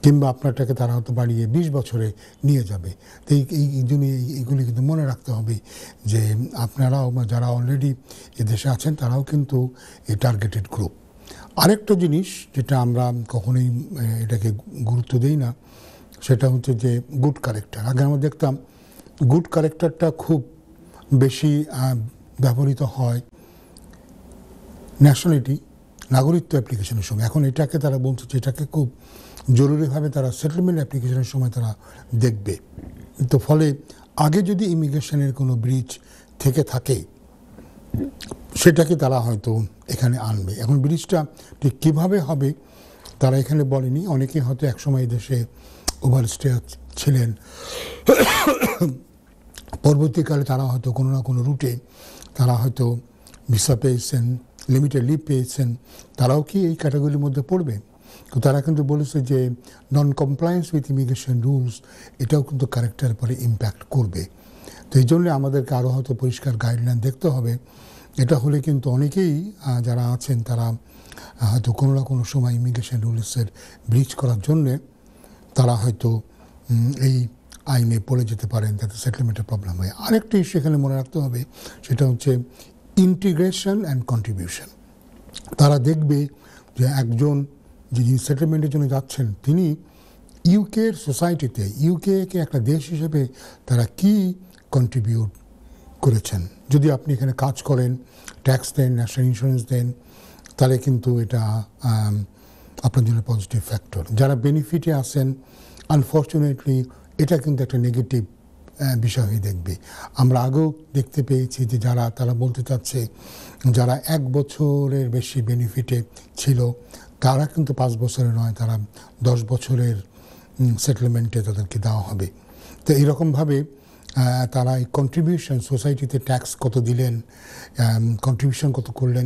কিংবা আপনারটাকে তারা হয়তো বাড়িয়ে 20 বছরে নিয়ে যাবে। তো এই জন্য এইগুলি কিন্তু মনে রাখতে হবে যে আপনারাও যারা অলরেডি এদেশে আছেন তারাও কিন্তু এই টার্গেটেড গ্রুপ। আরেকটা জিনিস যেটা আমরা কখনোই এটাকে গুরুত্ব দিই না, সেটা হচ্ছে যে গুড ক্যারেক্টার। আগে আমরা দেখতাম গুড ক্যারেক্টারটা খুব বেশি ব্যবহৃত হয় নাগরিকত্ব অ্যাপ্লিকেশনের সময়। এখন এটাকে তারা বলছে যে এটাকে খুব জরুরিভাবে তারা সেটেলমেন্ট অ্যাপ্লিকেশনের সময় তারা দেখবে। তো ফলে আগে যদি ইমিগ্রেশনের কোনো ব্রিচ থেকে থাকে সেটাকে তারা হয়তো এখানে আনবে। এখন ব্রিজটা ঠিক কীভাবে হবে তারা এখানে বলেনি। অনেকে হয়তো একসময় দেশে ওভারস্টে ছিলেন, পরবর্তীকালে তারা হয়তো কোনো না কোনো রুটে তারা হয়তো ভিসা পেয়েছেন, লিমিটেড লিভ পেয়েছেন, তারাও কি এই ক্যাটাগরির মধ্যে পড়বে? তো তারা কিন্তু বলেছে যে নন কমপ্লায়েন্স উইথ ইমিগ্রেশন রুলস এটাও কিন্তু ক্যারেক্টারের পরে ইম্প্যাক্ট করবে। তো এই জন্যে আমাদেরকে আরও হয়তো পরিষ্কার গাইডলাইন দেখতে হবে। এটা হলে কিন্তু অনেকেই যারা আছেন তারা হয়তো কোনো না কোনো সময় ইমিগ্রেশন রুলসের ব্রিচ করার জন্যে তারা হয়তো এই আইনে পড়ে যেতে পারেন, যাতে সেটেলমেন্টের প্রবলেম হয়। আরেকটি ইস্যু এখানে মনে রাখতে হবে, সেটা হচ্ছে ইন্টিগ্রেশন অ্যান্ড কন্ট্রিবিউশন। তারা দেখবে যে একজন যিনি সেটেলমেন্টের জন্য যাচ্ছেন তিনি ইউকের সোসাইটিতে, ইউকেকে একটা দেশ হিসেবে তারা কি কন্ট্রিবিউট করেছেন। যদি আপনি এখানে কাজ করেন, ট্যাক্স দেন, ন্যাশনাল ইন্স্যুরেন্স দেন, তাহলে কিন্তু এটা আপনার জন্য পজিটিভ ফ্যাক্টর। যারা বেনিফিটে আসেন আনফর্চুনেটলি এটা কিন্তু একটা নেগেটিভ বিষয় হয়ে দেখবে। আমরা আগেও দেখতে পেয়েছি যে তারা বলতে চাচ্ছে যারা 1 বছরের বেশি বেনিফিটে ছিল তারা কিন্তু 5 বছরের নয়, তারা 10 বছরের সেটেলমেন্টে তাদেরকে দেওয়া হবে। তো এইরকমভাবে তারা এই কন্ট্রিবিউশন, সোসাইটিতে ট্যাক্স কত দিলেন, কন্ট্রিবিউশন কত করলেন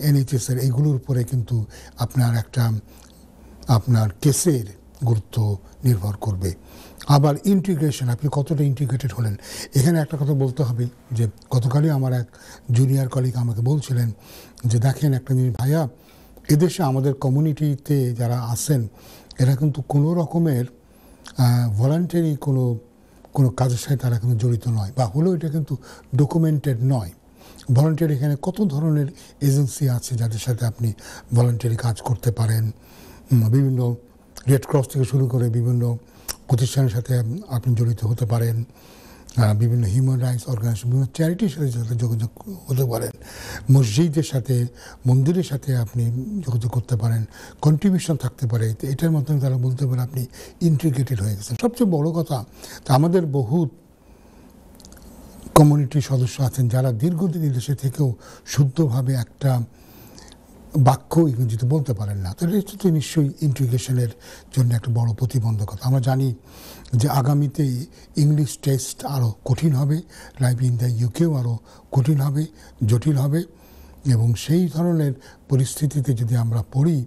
এনএইচএসের এইগুলোর উপরে কিন্তু আপনার কেসের গুরুত্ব নির্ভর করবে। আবার ইন্টিগ্রেশন, আপনি কতটা ইন্টিগ্রেটেড হলেন। এখানে একটা কথা বলতে হবে যে গতকালই আমার এক জুনিয়র কলিগ আমাকে বলছিলেন যে দেখেন একটা জিনিস ভাইয়া, এদেশে আমাদের কমিউনিটিতে যারা আছেন এরা কিন্তু কোনো রকমের ভলান্টারি কোনো কাজের সাথে তারা কিন্তু জড়িত নয়, বা হলেও এটা কিন্তু ডকুমেন্টেড নয়। ভলান্টারি এখানে কত ধরনের এজেন্সি আছে যাদের সাথে আপনি ভলান্টারি কাজ করতে পারেন। বিভিন্ন রেড ক্রস থেকে শুরু করে বিভিন্ন প্রতিষ্ঠানের সাথে আপনি জড়িত হতে পারেন, বিভিন্ন হিউম্যান রাইটস অর্গানাইজেশন, বিভিন্ন চ্যারিটির সাথে যোগাযোগ হতে পারেন, মসজিদের সাথে, মন্দিরের সাথে আপনি যোগাযোগ করতে পারেন, কন্ট্রিবিউশন থাকতে পারে। তো এটার মাধ্যমে তারা বলতে পারে আপনি ইন্টিগ্রেটেড হয়ে গেছেন। সবচেয়ে বড় কথা, তা আমাদের বহুত কমিউনিটির সদস্য আছেন যারা দীর্ঘদিন দেশে থেকেও শুদ্ধভাবে একটা বাক্য ইংরেজিতে বলতে পারেন না। তো এটা তো নিশ্চয়ই ইন্টিগ্রেশনের জন্য একটা বড় প্রতিবন্ধকতা। আমরা জানি যে আগামীতে ইংলিশ টেস্ট আরও কঠিন হবে, লাইফ ইন দ্য ইউকেও আরও কঠিন হবে, জটিল হবে, এবং সেই ধরনের পরিস্থিতিতে যদি আমরা পড়ি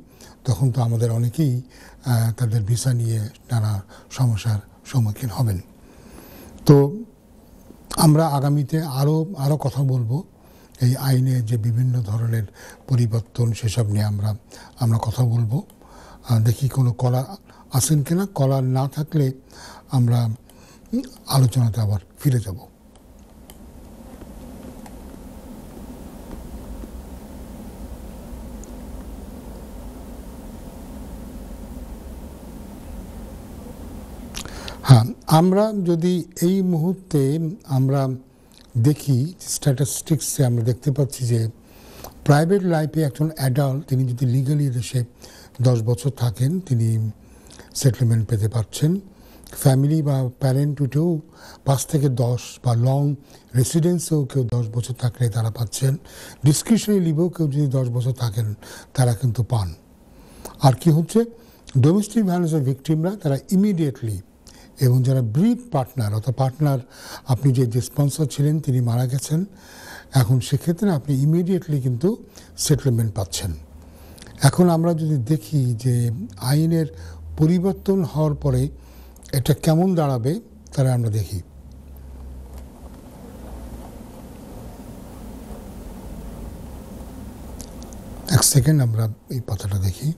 তখন তো আমাদের অনেকেই তাদের ভিসা নিয়ে নানা সমস্যার সম্মুখীন হবেন। তো আমরা আগামীতে আরও কথা বলবো এই আইনে যে বিভিন্ন ধরনের পরিবর্তন, সেসব নিয়ে আমরা কথা বলবো। দেখি কোনো কলার আসেন কিনা। কলার না থাকলে আমরা আলোচনাতে আবার ফিরে যাব। হ্যাঁ, আমরা যদি এই মুহূর্তে আমরা দেখি স্ট্যাটিস্টিক্সে আমরা দেখতে পাচ্ছি যে প্রাইভেট লাইফে একজন অ্যাডাল্ট তিনি যদি লিগালি দেশে 10 বছর থাকেন তিনি সেটেলমেন্ট পেতে পারছেন। ফ্যামিলি বা প্যারেন্টুটেও 5 থেকে 10 বা লং রেসিডেন্সেও কেউ 10 বছর থাকলে তারা পাচ্ছেন। ডিসক্রিশনারি লিভেও কেউ যদি 10 বছর থাকেন তারা কিন্তু পান। আর কি হচ্ছে, ডোমেস্টিক ভায়োলেন্সের ভিকটিমরা তারা ইমিডিয়েটলি, এবং যারা ব্রিড পার্টনার অর্থাৎ পার্টনার, আপনি যে স্পন্সর ছিলেন তিনি মারা গেছেন, এখন সেক্ষেত্রে আপনি ইমিডিয়েটলি কিন্তু সেটেলমেন্ট পাচ্ছেন। এখন আমরা যদি দেখি যে আইনের পরিবর্তন হওয়ার পরে এটা কেমন দাঁড়াবে, তাহলে আমরা দেখি। এক সেকেন্ড আমরা এই পাতাটা দেখি।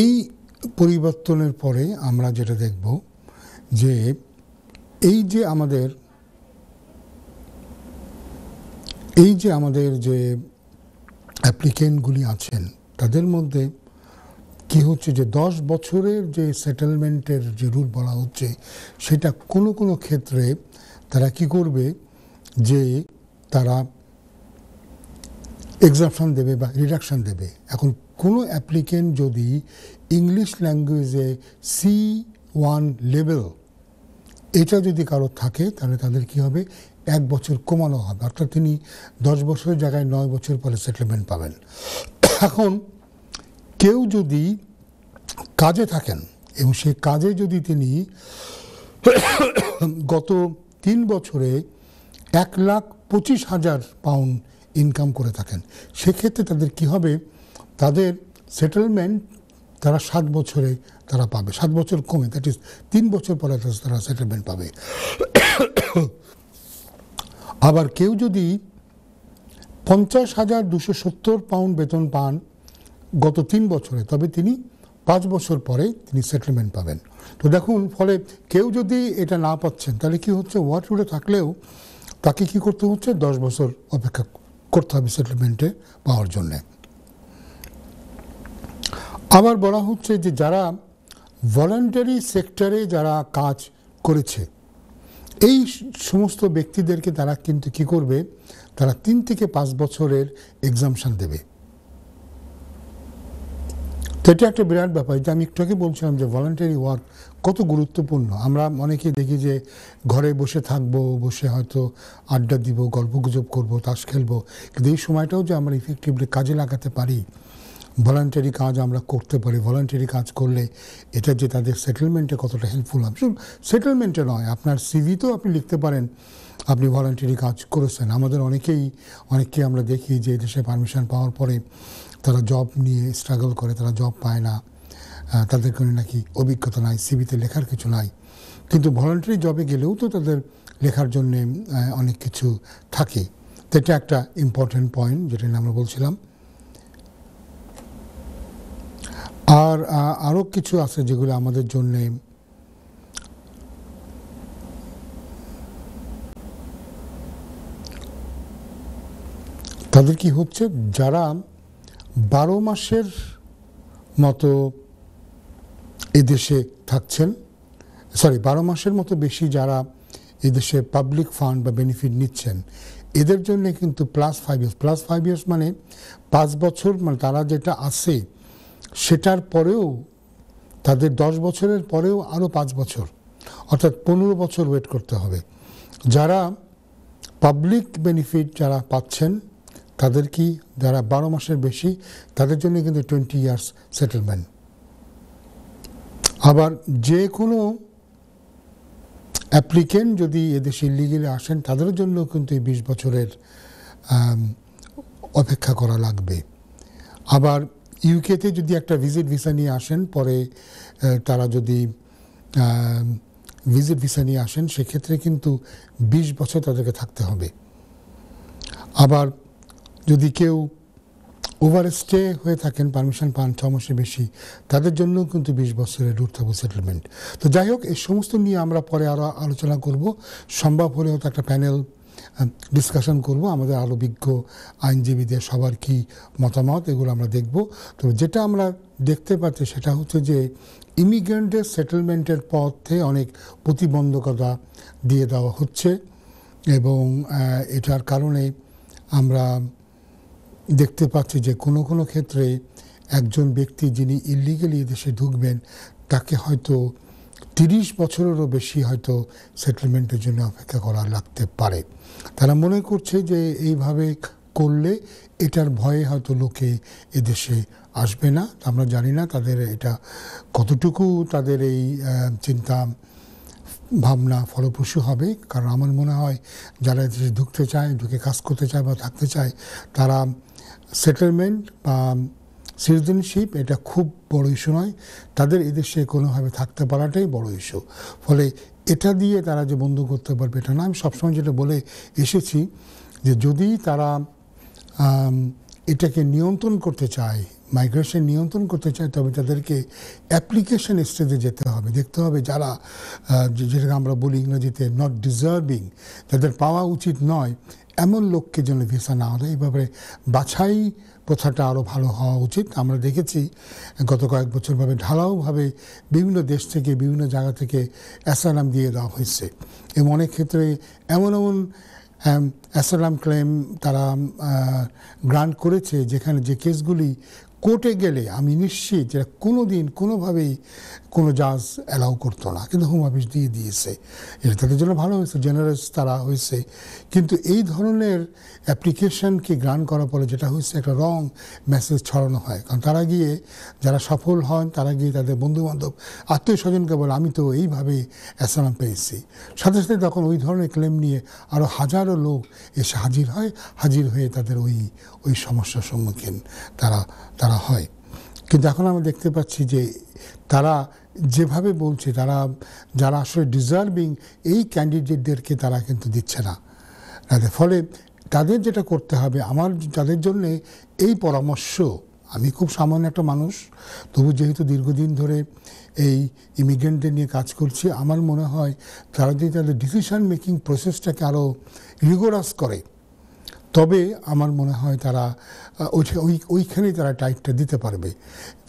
এই পরিবর্তনের পরে আমরা যেটা দেখব যে এই যে আমাদের যে অ্যাপ্লিকেন্টগুলি আছেন তাদের মধ্যে কি হচ্ছে যে 10 বছরের যে সেটেলমেন্টের যে রুল বলা হচ্ছে সেটা কোনো ক্ষেত্রে তারা কি করবে যে তারা এক্সাপশন দেবে বা রিডাকশন দেবে। এখন কোনো অ্যাপ্লিকেন্ট যদি ইংলিশ ল্যাঙ্গুয়েজে C1 লেভেল এটা যদি কারো থাকে তাহলে তাদের কি হবে, 1 বছর কমানো হবে, অর্থাৎ তিনি 10 বছরের জায়গায় 9 বছর পরে সেটেলমেন্ট পাবেন। এখন কেউ যদি কাজে থাকেন এবং সেই কাজে যদি তিনি গত 3 বছরে 1,25,000 পাউন্ড ইনকাম করে থাকেন, সেক্ষেত্রে তাদের কি হবে, তাদের সেটেলমেন্ট তারা 7 বছরে তারা পাবে, 7 বছর কমে, দ্যাট ইজ 3 বছর পরে তারা সেটেলমেন্ট পাবে। আবার কেউ যদি 50,270 পাউন্ড বেতন পান গত 3 বছরে, তবে তিনি 5 বছর পরে তিনি সেটেলমেন্ট পাবেন। তো দেখুন, ফলে কেউ যদি এটা না পাচ্ছেন তাহলে কি হচ্ছে, ওয়ার্কউডে থাকলেও তাকে কি করতে হচ্ছে, 10 বছর অপেক্ষা করতে হবে সেটেলমেন্টে পাওয়ার জন্যে। আবার বলা হচ্ছে যে যারা ভলান্টারি সেক্টরে যারা কাজ করেছে এই সমস্ত ব্যক্তিদেরকে তারা কিন্তু কি করবে, তারা 3 থেকে 5 বছরের এক্সামশন দেবে। তো এটা একটা বিরাট ব্যাপার, যে আমি একটু আগে বলছিলাম যে ভলান্টারি ওয়ার্ক কত গুরুত্বপূর্ণ। আমরা অনেকে দেখি যে ঘরে বসে থাকবো, বসে হয়তো আড্ডা দিব, গল্পগুজব করবো, তাস খেলবো, কিন্তু এই সময়টাও যে আমরা ইফেক্টিভলি কাজে লাগাতে পারি, ভলান্টারি কাজ আমরা করতে পারি, ভলান্টারি কাজ করলে এটা যে তাদের সেটেলমেন্টে কতটা হেল্পফুল হবে, শুধু সেটেলমেন্টে নয়, আপনার সিভিতেও আপনি লিখতে পারেন আপনি ভলান্টারি কাজ করেছেন। আমাদের অনেককে আমরা দেখি যে দেশে পারমিশন পাওয়ার পরে তারা জব নিয়ে স্ট্রাগল করে, তারা জব পায় না, তাদের কোনো নাকি অভিজ্ঞতা নাই, সিভিতে লেখার কিছু নাই, কিন্তু ভলান্টারি জবে গেলেও তো তাদের লেখার জন্যে অনেক কিছু থাকে। তো এটা একটা ইম্পর্টেন্ট পয়েন্ট যেটা আমরা বলছিলাম। আর আরও কিছু আছে যেগুলো আমাদের জন্যে তাদের কি হচ্ছে, যারা 12 মাসের মতো এদেশে থাকছেন, 12 মাসের মতো বেশি যারা এদেশে পাবলিক ফান্ড বা বেনিফিট নিচ্ছেন, এদের জন্য কিন্তু +5 ইয়ার্স, +5 ইয়ার্স মানে 5 বছর, মানে তারা যেটা আছে সেটার পরেও তাদের 10 বছরের পরেও আরও 5 বছর, অর্থাৎ 15 বছর ওয়েট করতে হবে। যারা পাবলিক বেনিফিট যারা পাচ্ছেন তাদের কি, যারা 12 মাসের বেশি, তাদের জন্য কিন্তু 20 ইয়ার্স সেটেলমেন্ট। আবার যে কোনো অ্যাপ্লিকেন্ট যদি এদেশে ইলিগেলি আসেন তাদের জন্য কিন্তু এই 20 বছরের অপেক্ষা করা লাগবে। আবার ইউকেতে যদি একটা ভিজিট ভিসা নিয়ে আসেন, পরে তারা যদি ভিজিট ভিসা নিয়ে আসেন, সেক্ষেত্রে কিন্তু 20 বছর তাদেরকে থাকতে হবে। আবার যদি কেউ ওভারস্টে হয়ে থাকেন, পারমিশন পান 6 মাসের বেশি, তাদের জন্যও কিন্তু 20 বছরের রুটথাবো সেটেলমেন্ট। তো যাই হোক, এই সমস্ত নিয়ে আমরা পরে আরও আলোচনা করব, সম্ভব হলে হয়তো একটা প্যানেল ডিসকাশন করব, আমাদের আরও বিজ্ঞ আইনজীবীদের সবার কি মতামত এগুলো আমরা দেখব। তো যেটা আমরা দেখতে পাচ্ছি সেটা হচ্ছে যে ইমিগ্রেন্টদের সেটেলমেন্টের পথে অনেক প্রতিবন্ধকতা দিয়ে দেওয়া হচ্ছে, এবং এটার কারণে আমরা দেখতে পাচ্ছি যে কোনো কোনো ক্ষেত্রে একজন ব্যক্তি যিনি ইলিগালি দেশে ঢুকবেন তাকে হয়তো 30 বছরেরও বেশি হয়তো সেটেলমেন্টের জন্য অপেক্ষা করা লাগতে পারে। তারা মনে করছে যে এইভাবে করলে এটার ভয়ে হয়তো লোকে এদেশে আসবে না। আমরা জানি না তাদের এটা কতটুকু তাদের এই চিন্তা ভাবনা ফলপ্রসূ হবে, কারণ আমার মনে হয় যারা এদেশে ঢুকতে চায়, ঢুকে কাজ করতে চায় বা থাকতে চায়, তারা সেটেলমেন্ট বা সিটিজেনশিপ এটা খুব বড় ইস্যু নয়, তাদের এদেশে কোনোভাবে থাকতে পারাটাই বড় ইস্যু। ফলে এটা দিয়ে তারা যে বন্ধ করতে পারবে এটা না। আমি সবসময় যেটা বলে এসেছি যে যদি তারা এটাকে নিয়ন্ত্রণ করতে চায়, মাইগ্রেশন নিয়ন্ত্রণ করতে চায়, তবে তাদেরকে অ্যাপ্লিকেশন স্টেজে যেতে হবে, দেখতে হবে যারা যেটাকে আমরা বলি ইংরেজিতে নট ডিজার্ভিং, যাদের পাওয়া উচিত নয় এমন লোককে যেন ভিসা না দেয়। এইভাবে বাছাই প্রথাটা আরও ভালো হওয়া উচিত। আমরা দেখেছি গত কয়েক বছরভাবে ঢালাওভাবে বিভিন্ন দেশ থেকে, বিভিন্ন জায়গা থেকে অ্যাসাইলাম দিয়ে দেওয়া হয়েছে, এবং অনেক ক্ষেত্রে এমন এমন অ্যাসাইলাম ক্লেম তারা গ্রান্ট করেছে, যেখানে যে কেসগুলি কোর্টে গেলে আমি নিশ্চিত যে কোনো দিন কোনোভাবেই কোনো জাজ অ্যালাউ করতো না, কিন্তু হোম অফিস দিয়ে দিয়েছে। এটা তাদের জন্য ভালো হয়েছে, জেনারেস তারা হয়েছে। কিন্তু এই ধরনের অ্যাপ্লিকেশনকে গ্রান্ট করার পরে যেটা হয়েছে, একটা রং মেসেজ ছড়ানো হয়। কারণ তারা গিয়ে, যারা সফল হন, তারা গিয়ে তাদের বন্ধুবান্ধব আত্মীয় স্বজনকে বলে আমি তো এইভাবে অ্যাসাইলাম পেয়েছি। সাথে সাথে তখন ওই ধরনের ক্লেম নিয়ে আরও হাজারো লোক এসে হাজির হয়, হাজির হয়ে তাদের ওই সমস্যার সম্মুখীন তারা হয়। কিন্তু এখন আমরা দেখতে পাচ্ছি যে তারা যেভাবে বলছে, তারা যারা আসলে ডিজার্ভিং এই ক্যান্ডিডেটদেরকে তারা কিন্তু দিচ্ছে না। ফলে তাদের যেটা করতে হবে, আমার তাদের জন্যে এই পরামর্শ, আমি খুব সামান্য একটা মানুষ, তবু যেহেতু দীর্ঘদিন ধরে এই ইমিগ্রেন্টদের নিয়ে কাজ করছি, আমার মনে হয় তারা যদি তাদের ডিসিশন মেকিং প্রসেসটাকে আরও রিগোরাস করে, তবে আমার মনে হয় তারা ওইখানেই তারা টাইটটা দিতে পারবে।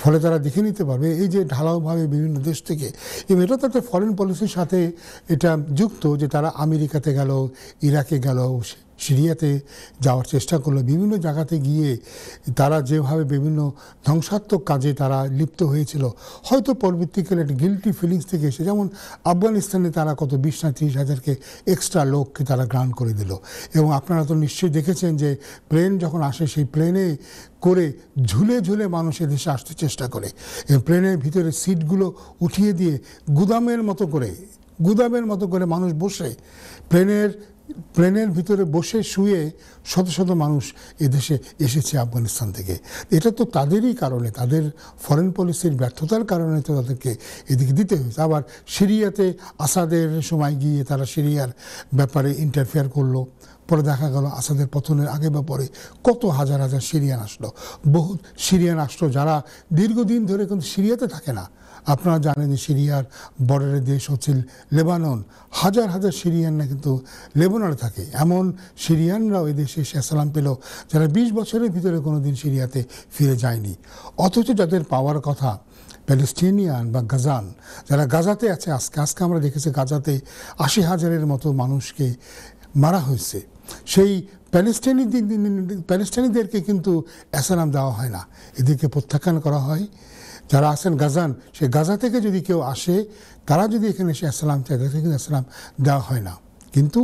ফলে তারা দেখে নিতে পারবে এই যে ঢালাওভাবে বিভিন্ন দেশ থেকে, এবং এটা তাদের ফরেন পলিসির সাথে এটা যুক্ত, যে তারা আমেরিকাতে গেল, ইরাকে গেল, সিরিয়াতে যাওয়ার চেষ্টা করলো, বিভিন্ন জায়গাতে গিয়ে তারা যেভাবে বিভিন্ন ধ্বংসাত্মক কাজে তারা লিপ্ত হয়েছিল, হয়তো পরবর্তীকালে একটা গিল্টি ফিলিংস থেকে এসে, যেমন আফগানিস্তানে তারা কত 20 না 30 হাজারকে এক্সট্রা লোককে তারা গ্রান্ট করে দিল। এবং আপনারা তো নিশ্চয়ই দেখেছেন যে প্লেন যখন আসে, সেই প্লেনে করে ঝুলে ঝুলে মানুষ এদেশে আসতে চেষ্টা করে, এবং প্লেনের ভিতরে সিটগুলো উঠিয়ে দিয়ে গুদামের মতো করে মানুষ বসে, প্লেনের ভিতরে বসে শুয়ে শত শত মানুষ এদেশে এসেছে আফগানিস্তান থেকে। এটা তো তাদেরই কারণে, তাদের ফরেন পলিসির ব্যর্থতার কারণে তো তাদেরকে এদিকে দিতে হয়েছে। আবার সিরিয়াতে আসাদের সময় গিয়ে তারা সিরিয়ার ব্যাপারে ইন্টারফেয়ার করলো, পরে দেখা গেল আসাদের পতনের আগে বা পরে কত হাজার হাজার সিরিয়ান আসলো, বহু সিরিয়ান আসলো যারা দীর্ঘদিন ধরে কিন্তু সিরিয়াতে থাকে না। আপনারা জানেন যে সিরিয়ার বর্ডারের দেশ হচ্ছে লেবানন, হাজার হাজার সিরিয়ানরা কিন্তু লেবাননে থাকে। এমন সিরিয়ানরাও এদেশে এসে অ্যাসাইলাম পেল যারা 20 বছরের ভিতরে কোনো দিন সিরিয়াতে ফিরে যায়নি। অথচ যাদের পাওয়ার কথা, প্যালেস্টিনিয়ান বা গাজান, যারা গাজাতে আছে, আজকে আমরা দেখেছি গাজাতে 80,000-এর মতো মানুষকে মারা হয়েছে। সেই প্যালেস্টাইনিদেরকে কিন্তু অ্যাসাইলাম দেওয়া হয় না, এদেরকে প্রত্যাখ্যান করা হয়। যারা আছেন গাজান, সে গাজা থেকে যদি কেউ আসে, তারা যদি এখানে এসে অ্যাসাইলাম চায়, তাদেরকে কিন্তু অ্যাসাইলাম দেওয়া হয় না। কিন্তু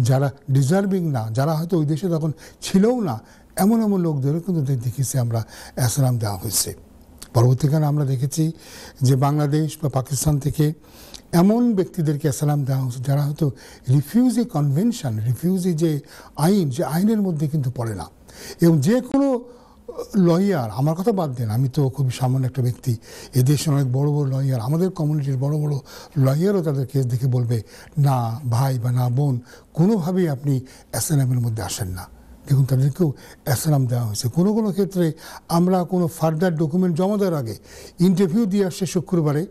যারা ডিজার্ভিং না, যারা হয়তো ওই দেশে তখন ছিলও না, এমন লোকদেরও কিন্তু দেখেছি আমরা অ্যাসাইলাম দেওয়া হয়েছে। পরবর্তীকালে আমরা দেখেছি যে বাংলাদেশ বা পাকিস্তান থেকে এমন ব্যক্তিদেরকে অ্যাসাইলাম দেওয়া হচ্ছে যারা হয়তো রিফিউজি কনভেনশন, রিফিউজি যে আইনের মধ্যে কিন্তু পড়ে না। এবং যে কোনো লয়ার, আমার কথা বাদ দেন, আমি তো খুবই সামান্য একটা ব্যক্তি, এদেশে অনেক বড় বড় লয়ার, আমাদের কমিউনিটির বড় বড় লয়ারও তাদের কেস দেখে বলবে না ভাই বা না বোন, কোনোভাবেই আপনি অ্যাসাইলামের মধ্যে আসেন না। দেখুন, তাদেরকেও অ্যাসাইলাম দেওয়া হয়েছে। কোনো কোনো ক্ষেত্রে আমরা কোনো ফার্দার ডকুমেন্ট জমা দেওয়ার আগে ইন্টারভিউ দিয়ে আসছে শুক্রবারে,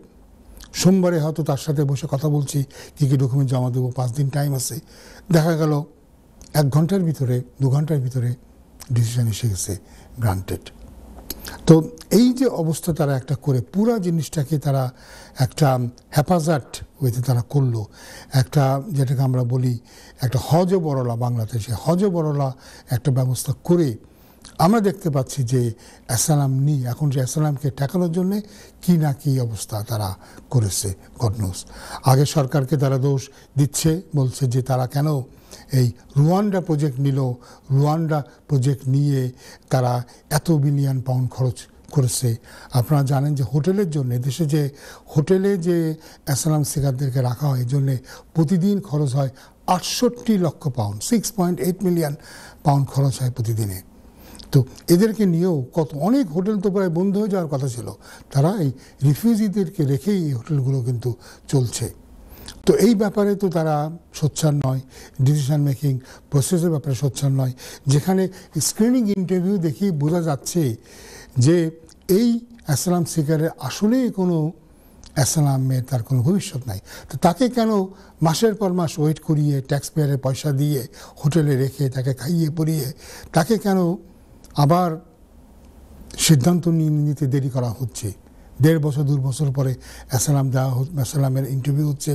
সোমবারে হয়তো তার সাথে বসে কথা বলছি কী কী ডকুমেন্ট জমা দেবো, 5 দিন টাইম আছে, দেখা গেল 1 ঘন্টার ভিতরে 2 ঘন্টার ভিতরে ডিসিশন এসে গেছে, গ্রান্টেড। তো এই যে অবস্থা তারা একটা করে পুরা জিনিসটাকে তারা একটা হেফাজত ওইতে তারা করলো, একটা যেটাকে আমরা বলি একটা হজ বরলা, বাংলাদেশে হজ বরলা একটা ব্যবস্থা করে আমরা দেখতে পাচ্ছি যে অ্যাসাইলাম এখন যে অ্যাসাইলামকে ঠেকানোর জন্যে কি না কি অবস্থা তারা করেছে গডনোস। আগে সরকারকে তারা দোষ দিচ্ছে, বলছে যে তারা কেন এই রুয়ান্ডা প্রজেক্ট নিল, রুয়ান্ডা প্রজেক্ট নিয়ে তারা এত বিলিয়ন পাউন্ড খরচ করেছে। আপনারা জানেন যে হোটেলের জন্য, দেশে যে হোটেলে যে অ্যাসাইলাম সিকারদেরকে রাখা হয়, এই জন্যে প্রতিদিন খরচ হয় 68 লক্ষ পাউন্ড, 6.8 মিলিয়ন পাউন্ড খরচ হয় প্রতিদিনে। তো এদেরকে নিয়েও অনেক হোটেল তো প্রায় বন্ধ হয়ে যাওয়ার কথা ছিল, তারা এই রিফিউজিদেরকে রেখেই এই হোটেলগুলো কিন্তু চলছে। তো এই ব্যাপারে তো তারা সোচ্চার নয়, ডিসিশন মেকিং প্রসেসের ব্যাপারে সোচ্চার নয়, যেখানে স্ক্রিনিং ইন্টারভিউ দেখি বোঝা যাচ্ছে যে এই অ্যাসাইলাম সিকারের আসলেই কোনো অ্যাসাইলামে তার কোনো ভবিষ্যৎ নাই। তো তাকে কেন মাসের পর মাস ওয়েট করিয়ে ট্যাক্স পেয়ারের পয়সা দিয়ে হোটেলে রেখে তাকে খাইয়ে পরিয়ে তাকে কেন আবার সিদ্ধান্ত নিতে দেরি করা হচ্ছে? 1.5 বছর 2 বছর পরে অ্যাসালাম দেওয়া অ্যাসালামের ইন্টারভিউ হচ্ছে,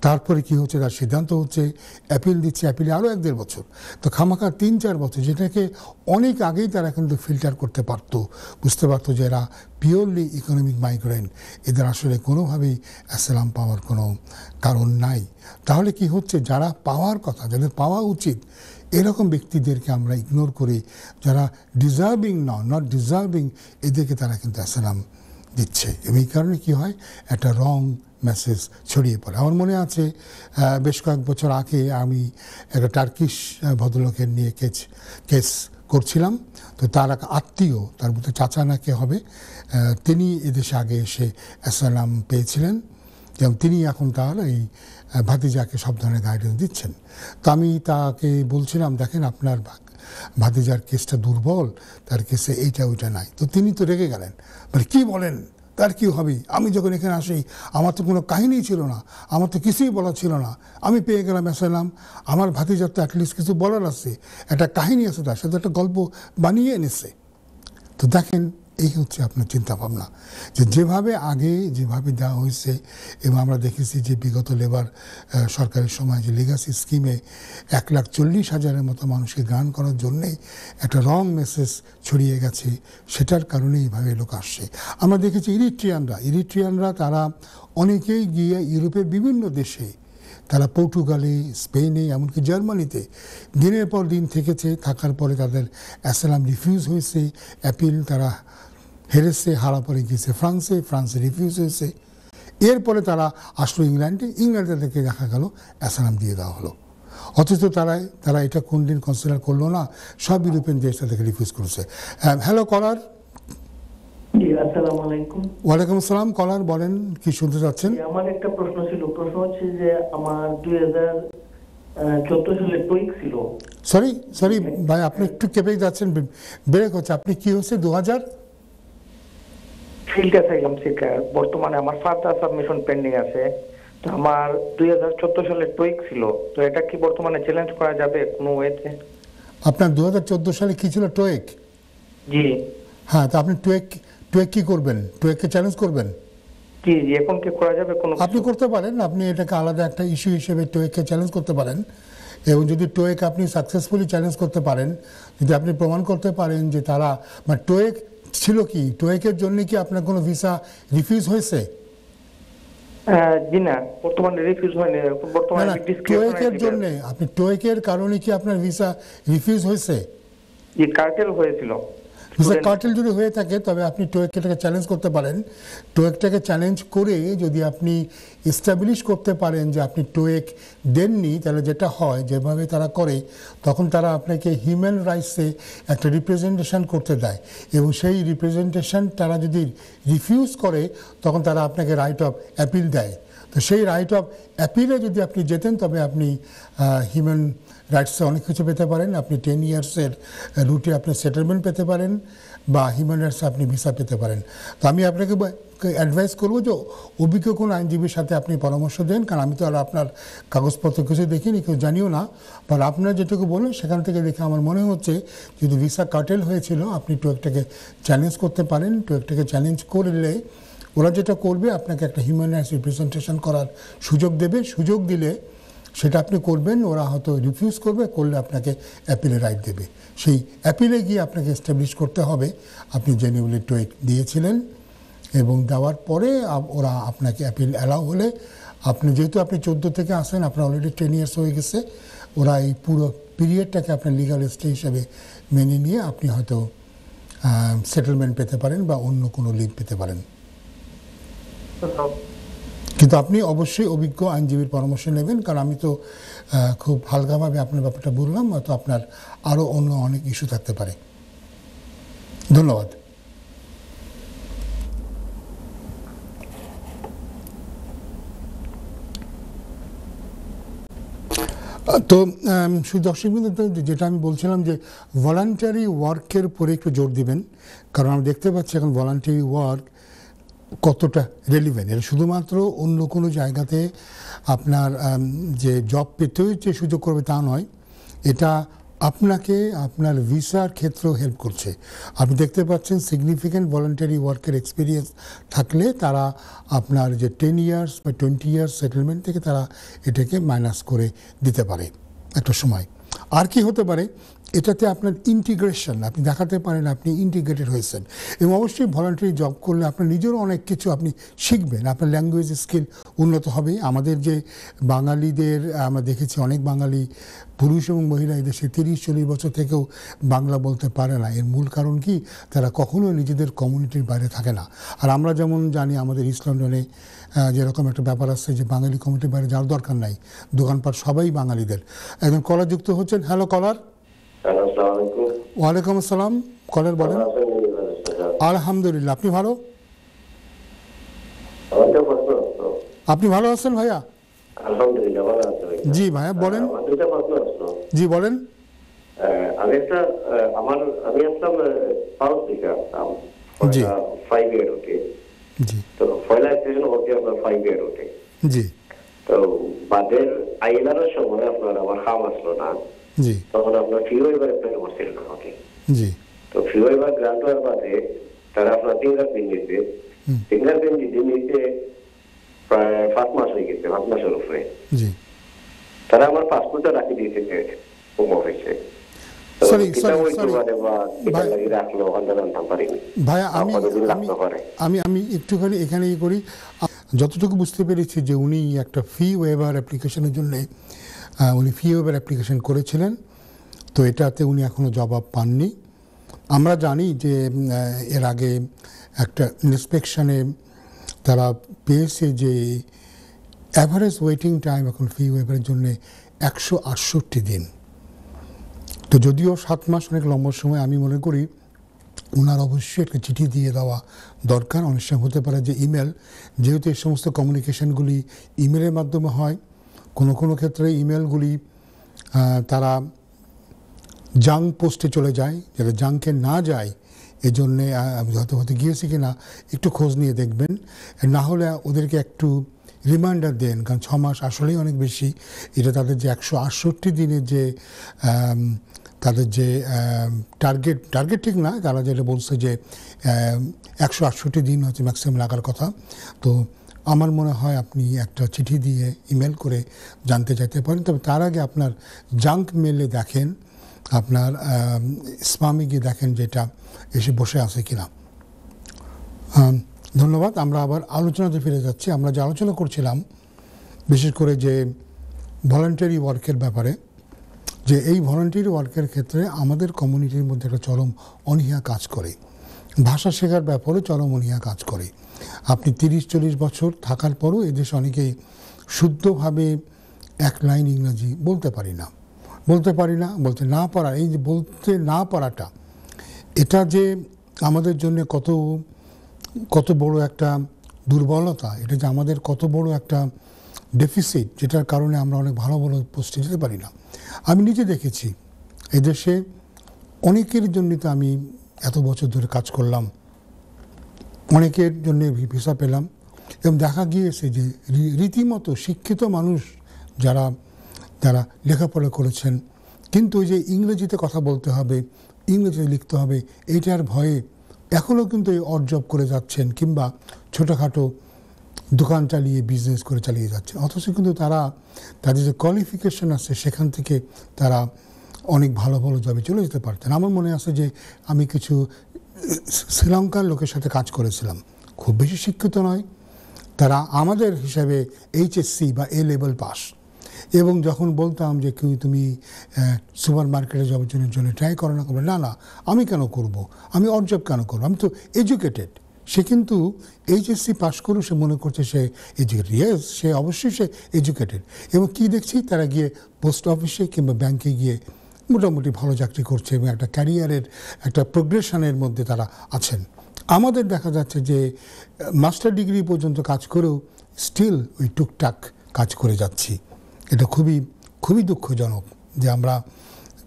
তারপরে কি হচ্ছে, তার সিদ্ধান্ত হচ্ছে, অ্যাপিল দিচ্ছে, অ্যাপিলে আরও 1.5 বছর। তো খামাখা 3-4 বছর, যেটাকে অনেক আগেই তারা কিন্তু ফিল্টার করতে পারতো, বুঝতে পারতো যে এরা পিওরলি ইকোনমিক মাইগ্রেন্ট, এদের আসলে কোনোভাবেই অ্যাসালাম পাওয়ার কোনো কারণ নাই। তাহলে কি হচ্ছে, যারা পাওয়ার কথা, যাদের পাওয়া উচিত, এরকম ব্যক্তিদেরকে আমরা ইগনোর করি, যারা ডিজার্ভিং নট ডিজার্ভিং, এদেরকে তারা কিন্তু অ্যাসালাম দিচ্ছে। এবং এই কারণে কী হয়, একটা রং মেসেজ ছড়িয়ে পড়ে। আমার মনে আছে বেশ কয়েক বছর আগে আমি একটা টার্কিশ ভদ্রলোকের নিয়ে কেস করছিলাম। তো তার এক আত্মীয়, তার মধ্যে চাচা নাকি হবে, তিনি এদেশে আগে এসে অ্যাসালাম পেয়েছিলেন, যেমন তিনি এখন তার এই ভাতিজাকে সব ধরনের গাইডেন্স দিচ্ছেন। তো আমি তাকে বলছিলাম, দেখেন আপনার ভাতিজার কেসটা দুর্বল, তার কেসে এইটা ওইটা নাই। তো তিনি তো রেগে গেলেন, মানে কী বলেন, তার কী হবে, আমি যখন এখানে আসি আমার তো কোনো কাহিনীই ছিল না, আমার তো কিছুই বলা ছিল না, আমি পেয়ে গেলাম অ্যাসালাম, আমার ভাতিজার তো অ্যাটলিস্ট কিছু বলার আছে, একটা কাহিনী আছে, তার সাথে একটা গল্প বানিয়ে এনেছে। তো দেখেন, এই হচ্ছে আপনার চিন্তাভাবনা, যে যেভাবে আগে যেভাবে দেওয়া হয়েছে, এবং আমরা দেখেছি যে বিগত লেবার সরকারের সময় যে লিগাসি স্কিমে 1,40,000-এর মতো মানুষকে গান করার জন্যে একটা রং মেসেজ ছড়িয়ে গেছে, সেটার কারণে এইভাবে লোক আসছে। আমরা দেখেছি ইরিট্রিয়ানরা তারা অনেকেই গিয়ে ইউরোপের বিভিন্ন দেশে, তারা পর্তুগালে, স্পেনে, এমনকি জার্মানিতে দিনের পর দিন থেকেছে, থাকার পরে তাদের অ্যাসালাম রিফিউজ হয়েছে, অ্যাপিল তারা হেরেছে, হারা পরে গিয়েছে ফ্রান্সে রিফিউজ হয়েছে। এরপরে তারা আসলো ইংল্যান্ডে তাদেরকে দেখা গেল অ্যাসালাম দিয়ে দেওয়া হলো, অথচ তারা এটা কোনদিন কনসিডার করলো না, সব ইউরোপিয়ান দেশ তাদেরকে রিফিউজ করেছে। হ্যালো কলার। আসসালামু আলাইকুম। ওয়ালাইকুম আসসালাম। কলার বলেন, কি শুনতে চাচ্ছেন? আমার একটা প্রশ্ন ছিল, প্রশ্ন হচ্ছে যে আমার 2014 সালে টুইক ছিল। সরি ভাই, আপনি একটু কেঁপে যাচ্ছেন, ব্রেক হচ্ছে। আপনি কি হচ্ছে 2000 ফিল্ড অ্যাসাইলাম সিকার, বর্তমানে আমার ফার্দার সাবমিশন পেন্ডিং আছে। তো আমার 2014 সালে টুইক ছিল, তো এটা কি বর্তমানে চ্যালেঞ্জ করা যাবে কোনো ওয়েতে? আপনার 2014 সালে কি ছিল? টোয়েক? জি হ্যাঁ, তো আপনি টোয়েক কি করবেন? টোয়েককে চ্যালেঞ্জ করবেন? জি জি, এখন কি করা যাবে কোনো? আপনি করতে পারেন, আপনি এটাকে আলাদা একটা ইস্যু হিসেবে টোয়েককে চ্যালেঞ্জ করতে পারেন। এবং যদি টোয়েক আপনি সাকসেসফুলি চ্যালেঞ্জ করতে পারেন, যদি আপনি প্রমাণ করতে পারেন যে তারা, মানে টোয়েক ছিল কি, টোয়েকের জন্য কি আপনার কোনো ভিসা রিফিউজ হয়েছে? জি না, বর্তমানে রিফিউজ হয়নি। বর্তমানে টোয়েকের জন্য, আপনি টোয়েকের কারণে কি আপনার ভিসা রিফিউজ হয়েছে? জি, কার্টেল হয়েছিল। ভিসা কার্টেল যদি হয়ে থাকে, তবে আপনি টোয়েকটাকে চ্যালেঞ্জ করতে পারেন। টোয়েকটাকে চ্যালেঞ্জ করে যদি আপনি এস্টাবলিশ করতে পারেন যে আপনি টোয়েক দেননি, তাহলে যেটা হয়, যেভাবে তারা করে, তখন তারা আপনাকে হিউম্যান রাইটসে একটা রিপ্রেজেন্টেশন করতে দেয়, এবং সেই রিপ্রেজেন্টেশন তারা যদি রিফিউজ করে, তখন তারা আপনাকে রাইট অফ অ্যাপিল দেয়। তো সেই রাইট অফ অ্যাপিলে যদি আপনি যেতেন, তবে আপনি হিউম্যান রাইটসে অনেক কিছু পেতে পারেন। আপনি 10 ইয়ার্সের রুটে আপনি সেটেলমেন্ট পেতে পারেন, বা হিউম্যান রাইটসে আপনি ভিসা পেতে পারেন। তো আমি আপনাকে অ্যাডভাইস করবো যে অভিজ্ঞ কোনো আইনজীবীর সাথে আপনি পরামর্শ দেন, কারণ আমি তো আর আপনার কাগজপত্র কিছু দেখিনি, কেউ জানিও না। বা আপনার যেটুকু বলুন, সেখান থেকে দেখে আমার মনে হচ্ছে যদি ভিসা কার্টেল হয়েছিল, আপনি টোয়েকটাকে চ্যালেঞ্জ করতে পারেন। টোয়েকটাকে চ্যালেঞ্জ করলে ওরা যেটা করবে, আপনাকে একটা হিউম্যান রাইটস রিপ্রেজেন্টেশন করার সুযোগ দেবে। সুযোগ দিলে সেটা আপনি করবেন, ওরা হয়তো রিফিউজ করলে আপনাকে অ্যাপিলে রাইট দেবে। সেই অ্যাপিলে গিয়ে আপনাকে এস্টাবলিশ করতে হবে আপনি জেনুইনলি টোয়েক দিয়েছিলেন, এবং দেওয়ার পরে ওরা আপনাকে অ্যাপিল অ্যালাউ হলে, আপনি যেহেতু আপনি 14 থেকে আসেন, আপনার অলরেডি 10 ইয়ার্স হয়ে গেছে, ওরা এই পুরো পিরিয়ডটাকে আপনার লিগাল স্টে হিসাবে মেনে নিয়ে আপনি হয়তো সেটেলমেন্ট পেতে পারেন বা অন্য কোনো লিভ পেতে পারেন। কিন্তু আপনি অবশ্যই অভিজ্ঞ আইনজীবীর পরামর্শ নেবেন, কারণ আমি তো খুব হালকাভাবে আপনার ব্যাপারটা বললাম, হয়তো আপনার আরও অন্য অনেক ইস্যু থাকতে পারে। ধন্যবাদ। তো দর্শকবৃন্দ, যেটা আমি বলছিলাম যে ভলান্টারি ওয়ার্কের উপরে একটু জোর দিবেন, কারণ আমি দেখতে পাচ্ছি এখন ভলান্টারি ওয়ার্ক কতটা রেলিভেন্ট। এটা শুধুমাত্র অন্য কোনো জায়গাতে আপনার যে জব পেতেও যে সুযোগ করবে তা নয়, এটা আপনাকে আপনার ভিসার ক্ষেত্রেও হেল্প করছে। আপনি দেখতে পাচ্ছেন সিগনিফিক্যান্ট ভলান্টারি ওয়ার্কের এক্সপিরিয়েন্স থাকলে তারা আপনার যে 10 ইয়ার্স বা 20 ইয়ার্স সেটেলমেন্ট থেকে তারা এটাকে মাইনাস করে দিতে পারে একটা সময়। আর কি হতে পারে, এটাতে আপনার ইন্টিগ্রেশন, আপনি দেখাতে পারেন আপনি ইন্টিগ্রেটেড হয়েছেন। এবং অবশ্যই ভলান্টারি জব করলে আপনার নিজেরও অনেক কিছু আপনি শিখবেন, আপনার ল্যাঙ্গুয়েজ স্কিল উন্নত হবে। আমাদের যে বাঙালিদের আমরা দেখেছি অনেক বাঙালি পুরুষ এবং মহিলা এদেশে 30-40 বছর থেকেও বাংলা বলতে পারে না। এর মূল কারণ কি, তারা কখনো নিজেদের কমিউনিটির বাইরে থাকে না। আর আমরা যেমন জানি আমাদের ইস্ট লন্ডনে যেরকম একটা ব্যাপার আছে যে বাঙালি কমিউনিটির বাইরে যাওয়ার দরকার নাই, দোকানপাট সবাই বাঙালিদের। একজন কলার যুক্ত হচ্ছেন। হ্যালো কলার। ওয়ালাইকুম আসসালাম। কলার বলেন। আলহামদুলিল্লাহ, আপনি ভালো? আপনি ভালো আছেন ভাইয়া? আলহামদুলিল্লাহ ভালো আছি। জি ভাইয়া বলেন। জি বলেন। আমি আসলাম সাউথ থেকে আসলাম। জি 5 ইয়ার ওকে। জি তো পয়লা স্টেশন হচ্ছে আপনার 5 ইয়ার ওকে। জি তো বাদের আইলারের সময় আপনার আমার খাম আসলো না। জি তখন আপনার ফি ওয়েভার অ্যাপ্লাই করছিল আমাকে। জি তো ফি ওয়েভার গ্রান্ট হওয়ার বাদে তারা আপনার ফিঙ্গারপ্রিন্ট নিতে, ফিঙ্গারপ্রিন্ট নিতে প্রায় 5 মাস হয়ে গেছে, 5 মাসের উপরে। জি তারা আমার পাসপোর্টটা রাখি দিয়েছে হোম অফিসে। ভাইয়া আমি একটুখানি এখানে করি। যতটুকু বুঝতে পেরেছি যে উনি একটা ফি ওয়েভার অ্যাপ্লিকেশনের জন্য উনি ফি ওয়েভার অ্যাপ্লিকেশন করেছিলেন, তো এটাতে উনি এখনও জবাব পাননি। আমরা জানি যে এর আগে একটা ইন্সপেকশনে তারা পেয়েছে যে অ্যাভারেজ ওয়েটিং টাইম এখন ফি ওয়েভারের জন্য 168 দিন। তো যদিও 7 মাস অনেক লম্বা সময়, আমি মনে করি ওনার অবশ্যই একটা চিঠি দিয়ে দেওয়া দরকার। অনেক সময় হতে পারে যে ইমেল, যেহেতু এই সমস্ত কমিউনিকেশনগুলি ইমেলের মাধ্যমে হয়, কোনো কোনো ক্ষেত্রে ইমেলগুলি তারা জাঙ্ক পোস্টে চলে যায়, যারা জাঙ্কে না যায়। এই জন্যে আমি হয়তো গিয়েছি কি না একটু খোঁজ নিয়ে দেখবেন, না হলে ওদেরকে একটু রিমাইন্ডার দেন, কারণ 6 মাস আসলেই অনেক বেশি। এটা তাদের যে 168 দিনের যে তাদের যে টার্গেট ঠিক না, তারা যেটা বলছে যে 168 দিন হচ্ছে ম্যাক্সিমাম লাগার কথা। তো আমার মনে হয় আপনি একটা চিঠি দিয়ে ইমেল করে জানতে চাইতে পারেন। তবে তার আগে আপনার জাঙ্ক মেলে দেখেন, আপনার স্পামে গিয়ে দেখেন যেটা এসে বসে আছে কিনা। ধন্যবাদ। আমরা আবার আলোচনাতে ফিরে যাচ্ছি। আমরা যে আলোচনা করছিলাম বিশেষ করে যে ভলান্টারি ওয়ার্কের ব্যাপারে, যে এই ভলান্টারি ওয়ার্কের ক্ষেত্রে আমাদের কমিউনিটির মধ্যে একটা চরম অনীহা কাজ করে, ভাষা শেখার ব্যাপারে চরম অনীহা কাজ করে। আপনি 30-40 বছর থাকার পরও এদেশে অনেকেই শুদ্ধভাবে এক লাইন ইংরাজি বলতে পারি না, বলতে না পারা। এই যে বলতে না পারাটা, এটা যে আমাদের জন্য কত বড় একটা দুর্বলতা, এটা যে আমাদের কত বড় একটা ডেফিসিট, যেটার কারণে আমরা অনেক ভালো ভালো পোস্টে যেতে পারি না। আমি নিজে দেখেছি এদেশে অনেকের জন্য, তো আমি এত বছর ধরে কাজ করলাম, অনেকের জন্য ভিসা পেলাম, এবং দেখা গিয়েছে যে রীতিমতো শিক্ষিত মানুষ যারা লেখাপড়া করেছেন, কিন্তু ওই যে ইংরেজিতে কথা বলতে হবে, ইংরেজিতে লিখতে হবে, এইটার ভয়ে এখনও কিন্তু এই অড জব করে যাচ্ছেন, কিংবা ছোটোখাটো দোকান চালিয়ে বিজনেস করে চালিয়ে যাচ্ছেন। অথচ কিন্তু তাদের যে কোয়ালিফিকেশন আছে সেখান থেকে তারা অনেক ভালো ভালো জবে চলে যেতে পারতেন। আমার মনে আছে যে আমি কিছু শ্রীলঙ্কার লোকের সাথে কাজ করেছিলাম, খুব বেশি শিক্ষিত নয়, তারা আমাদের হিসাবে HSC বা A লেভেল পাস। এবং যখন বলতাম যে তুমি সুপার মার্কেটে জবের জন্য ট্রাই করো না, করবে না, আমি কেন করব, আমি অড জব কেন করবো, আমি তো এডুকেটেড। সে কিন্তু HSC পাস করেও সে মনে করছে সে এডুকেটেড। ইয়েস, সে অবশ্যই সে এডুকেটেড। এবং কি দেখছি, তারা গিয়ে পোস্ট অফিসে কিংবা ব্যাংকে গিয়ে মোটামুটি ভালো চাকরি করছে এবং একটা ক্যারিয়ারের একটা প্রোগ্রেশনের মধ্যে তারা আছেন। আমাদের দেখা যাচ্ছে যে মাস্টার ডিগ্রি পর্যন্ত কাজ করেও স্টিল ওই টুকটাক কাজ করে যাচ্ছি। এটা খুবই খুবই দুঃখজনক যে আমরা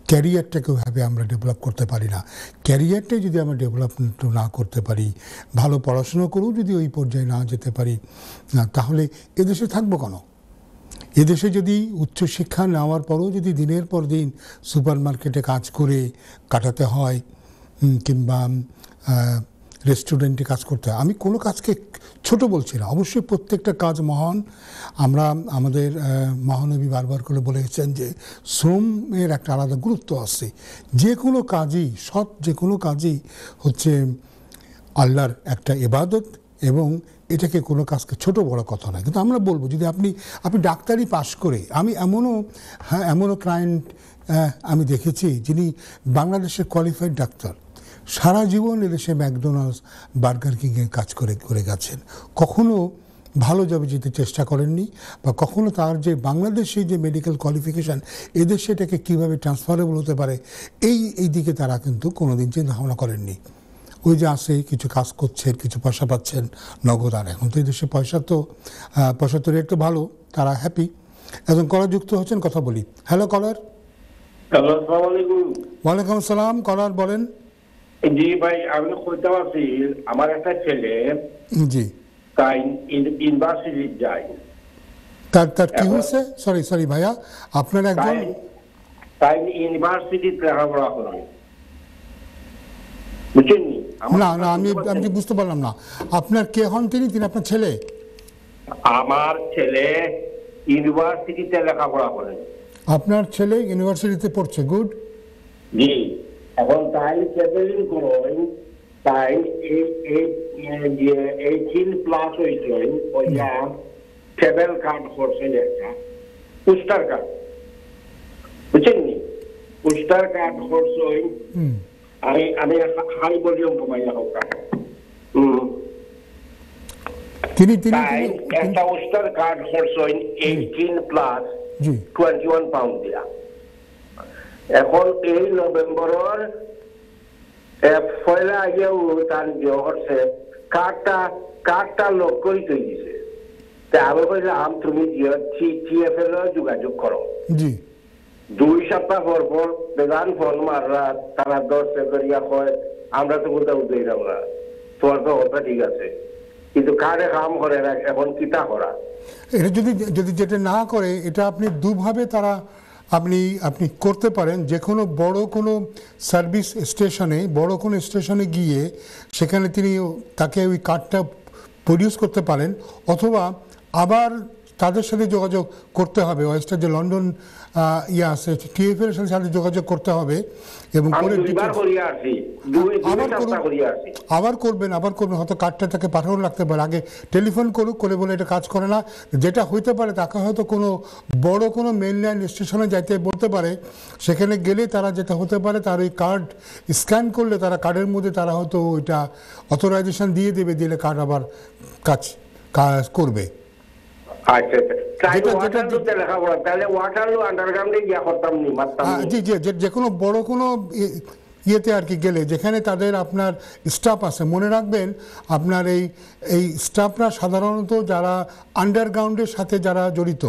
ক্যারিয়ারটাকে ওইভাবে আমরা ডেভেলপ করতে পারি না। ক্যারিয়ারটাই যদি আমরা ডেভেলপমেন্ট না করতে পারি, ভালো পড়াশুনো করেও যদি ওই পর্যায়ে না যেতে পারি, তাহলে এদেশে থাকবো কেন? এদেশে যদি উচ্চশিক্ষা নেওয়ার পরও যদি দিনের পর দিন সুপার মার্কেটে কাজ করে কাটাতে হয় কিংবা রেস্টুরেন্টে কাজ করতে হয়, আমি কোনো কাজকে ছোট বলছি না, অবশ্যই প্রত্যেকটা কাজ মহান। আমরা আমাদের মহানবী বারবার করে বলে গেছেন যে শ্রমের একটা আলাদা গুরুত্ব আছে। যে কোনো কাজই, সৎ যে কোনো কাজই হচ্ছে আল্লাহর একটা ইবাদত, এবং এটাকে কোনো কাজকে ছোট বড় কথা নয়। কিন্তু আমরা বলবো যদি আপনি ডাক্তারি পাশ করে, আমি এমনও ক্লায়েন্ট আমি দেখেছি যিনি বাংলাদেশের কোয়ালিফাইড ডাক্তার, সারা জীবন এদেশে ম্যাকডোনাল্ডস, বার্গার কিংয়ে কাজ করে গেছেন, কখনো ভালো জবে যেতে চেষ্টা করেননি, বা কখনো তার যে বাংলাদেশে যে মেডিকেল কোয়ালিফিকেশান এদেশে এটাকে কীভাবে ট্রান্সফারেবল হতে পারে এই দিকে তারা কিন্তু কোনোদিন চিন্তা ভাবনা করেননি। ওই যে আসে কিছু কাজ করছেন, কিছু পয়সা পাচ্ছেন নগদ, আর এখন তো এই দেশে পয়সা তো রেট তো ভালো, তারা হ্যাপি। একজন কলার যুক্ত হচ্ছেন, কথা বলি। হ্যালো কলার। হ্যালো, আসসালামু আলাইকুম। ওয়ালাইকুম আসসালাম, কলার বলেন। জি ভাই, আমি কইতে পারছি আমার একটা ছেলে জি তাই ইউনিভার্সিটি যায়। তার কি হয়েছে? সরি ভাইয়া, আপনার একজন তাই ইউনিভার্সিটিতে লেখাপড়া করে, বুঝছেন? না আমি বুঝতে পারলাম না, আপনার কে হন তিনি? আপনার ছেলে? আমার ছেলে ইউনিভার্সিটিতে লেখাপড়া করে। আপনার ছেলে ইউনিভার্সিটিতে পড়ছে, গুড। জি, এখন তাই ট্রাভেলিং করেন, তাই 18+ হয়েছেন, ওইটা ট্রাভেল কার্ড করছেন, একটা পোস্টার কার্ড, বুঝছেন নি? পোস্টার কার্ড করছেন। আমি হাই ভলিউম কমাইয়া হোক তিনি একটা পোস্টার কার্ড করছেন 18+ 21 পাউন্ড দিয়া। এখন এই নভেম্বরের পয়লা আগেও তার বিয়ে করছে, কার্ডটা লক করে তৈরি দিছে। আমি কইলাম তুমি TFL যোগাযোগ করো। জি, 2 সপ্তাহ পর বেদান ফোন মাররা, তারা 10 করিয়া কয় আমরা তো কোথাও উঠলাম না, তোমার তো কথা ঠিক আছে, কিন্তু কার্ডে কাম করে না, এখন কিতা করা? এটা যদি যেটা না করে, এটা আপনি দুভাবে আপনি করতে পারেন। যে কোনো বড় কোনো সার্ভিস স্টেশনে, বড় কোনো স্টেশনে গিয়ে সেখানে তাকে ওই কার্ডটা প্রডিউস করতে পারেন, অথবা আবার তাদের সাথে যোগাযোগ করতে হবে, ওয়েস্টার যে লন্ডন আছে TFL এর সাথে যোগাযোগ করতে হবে, এবং আবার করবেন হয়তো কার্ডটা তাকে পাঠানো লাগতে পারে। আগে টেলিফোন করে বলে এটা কাজ করে না, যেটা হইতে পারে তাকে হয়তো কোনো বড় কোনো মেইনল্যান্ড স্টেশনে যাইতে বলতে পারে, সেখানে গেলে তারা যেটা হতে পারে তার ওই কার্ড স্ক্যান করলে তারা কার্ডের মধ্যে তারা হয়তো ওইটা অথরাইজেশন দিয়ে দেবে, দিলে কার্ড আবার কাজ করবে। যে কোনো বড় কোনো ইয়েতে আর কি গেলে, যেখানে আপনার স্টাফ আছে, মনে রাখবেন আপনার এই স্টাফরা সাধারণত যারা আন্ডারগ্রাউন্ডের সাথে যারা জড়িত,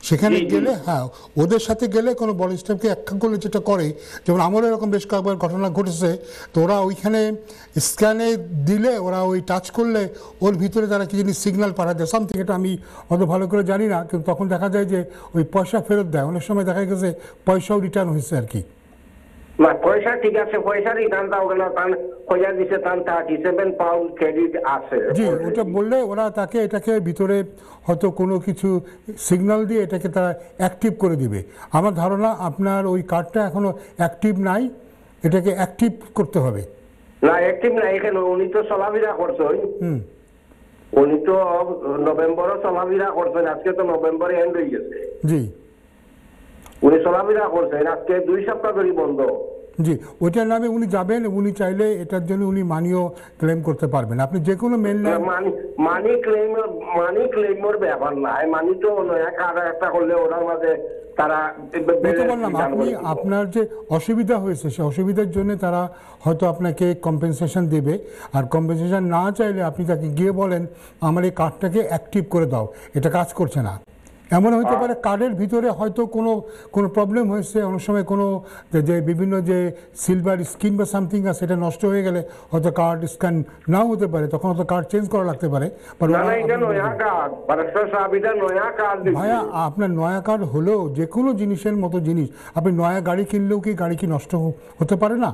সেখানে গেলে ওদের সাথে গেলে কোনো বড় স্টাফকে একখান করলে যেটা করে, যেমন আমারও এরকম বেশ কয়েকবার ঘটনা ঘটেছে, তো ওরা ওইখানে স্ক্যানে দিলে, ওরা ওই টাচ করলে ওর ভিতরে তারা কি জিনিস সিগন্যাল পাঠাতে সামথিং, এটা আমি অত ভালো করে জানি না, কিন্তু তখন দেখা যায় যে ওই পয়সা ফেরত দেয়। অনেক সময় দেখা গেছে পয়সাও রিটার্ন হয়েছে আর কি। না, পয়সা ঠিক আছে, পয়সা রিটার্ন দাও কেন? পয়সা দিছে, 37 পাউন্ড ক্রেডিট আছে। জি, ওটা বললে ওরা এটাকে ভিতরে হয়তো কোনো কিছু সিগন্যাল দিয়ে এটাকে তারা অ্যাক্টিভ করে দিবে। আমার ধারণা আপনার ওই কার্ডটা এখনো অ্যাক্টিভ নাই, এটাকে অ্যাক্টিভ করতে হবে। না, অ্যাক্টিভ নাই এখানে, উনি তো চলাফেরা করছেন, উনি তো নভেম্বরে চলাফেরা করছেন, আজকে তো নভেম্বরে এন্ড হয়ে গেছে। জি, উনি চলাফেরা করছেন, আজকে 2 সপ্তাহ ধরে বন্ধ। জি, ওইটার নামে উনি যাবেন, উনি চাইলে এটার জন্য উনি মানিও ক্লেম করতে পারবেন। আপনি যে কোনো মানি ক্লেমের ব্যাপার নাই, মানি তো কার্ড একটা করলে ওনার মাঝে তারা বললাম, আপনি আপনার যে অসুবিধা হয়েছে সেই অসুবিধার জন্য তারা হয়তো আপনাকে কম্পেনসেশন দেবে, আর কম্পেনসেশন না চাইলে আপনি তাকে গিয়ে বলেন আমার এই কার্ডটাকে অ্যাক্টিভ করে দাও, এটা কাজ করছে না, এমন হতে পারে কার্ডের ভিতরে হয়তো কোনো প্রবলেম হয়েছে, অনেক সময় কোনো যে বিভিন্ন যে সিলভার স্ক্রিন বা সামথিং আছে সেটা নষ্ট হয়ে গেলে হয়তো কার্ড স্ক্যান নাও হতে পারে, তখন হয়তো কার্ড চেঞ্জ করা লাগতে পারে। ভাইয়া আপনার নয়া কার্ড হলেও যে কোনো জিনিসের মতো জিনিস, আপনি নয়া গাড়ি কিনলেও কি গাড়ি কি নষ্ট হতে পারে না?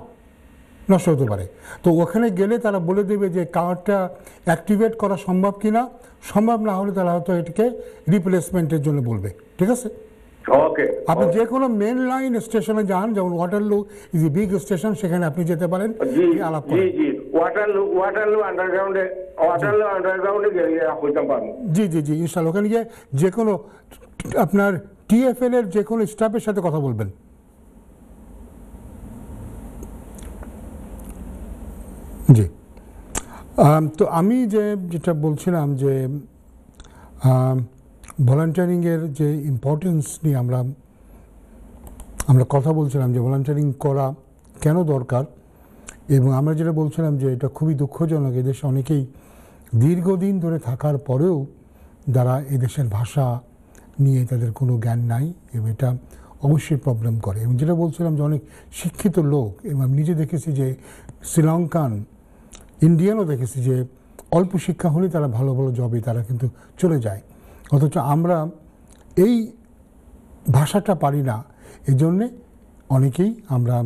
নষ্ট হতে পারে। তো ওখানে গেলে তারা বলে দেবে যে কার্ডটা অ্যাক্টিভেট করা সম্ভব কিনা, সম্ভব না হলে তারা হয়তো এটাকে রিপ্লেসমেন্টের জন্য বলবে। ঠিক আছে, ওকে। আপনি যে কোনো মেন লাইন স্টেশনে যান, যেমন Waterloo is a big station, সেখানে আপনি যেতে পারেন, আলাপ করেন। জি ওয়াটারলু আন্ডারগ্রাউন্ডে গেলে হইতে পারবো। জি জি জি ইনশাআল্লাহ ওখানে গিয়ে যে কোনো আপনার TFL এর যে কোনো স্টাফের সাথে কথা বলবেন। জি, তো আমি যেটা বলছিলাম যে ভলান্টিয়ারিংয়ের যে ইম্পর্টেন্স নিয়ে আমরা কথা বলছিলাম, যে ভলান্টিয়ারিং করা কেন দরকার, এবং আমরা যেটা বলছিলাম যে এটা খুবই দুঃখজনক, এদেশে অনেকেই দীর্ঘদিন ধরে থাকার পরেও যারা এদেশের ভাষা নিয়ে তাদের কোনো জ্ঞান নাই, এবং এটা অবশ্যই প্রবলেম করে। এবং যেটা বলছিলাম যে অনেক শিক্ষিত লোক, এবং আমি নিজে দেখেছি যে শ্রীলঙ্কান ইন্ডিয়ানও দেখেছি যে অল্প শিক্ষা হলে তারা ভালো ভালো জবে তারা কিন্তু চলে যায়, অথচ আমরা এই ভাষাটা পারি না, এই জন্যে অনেকেই আমরা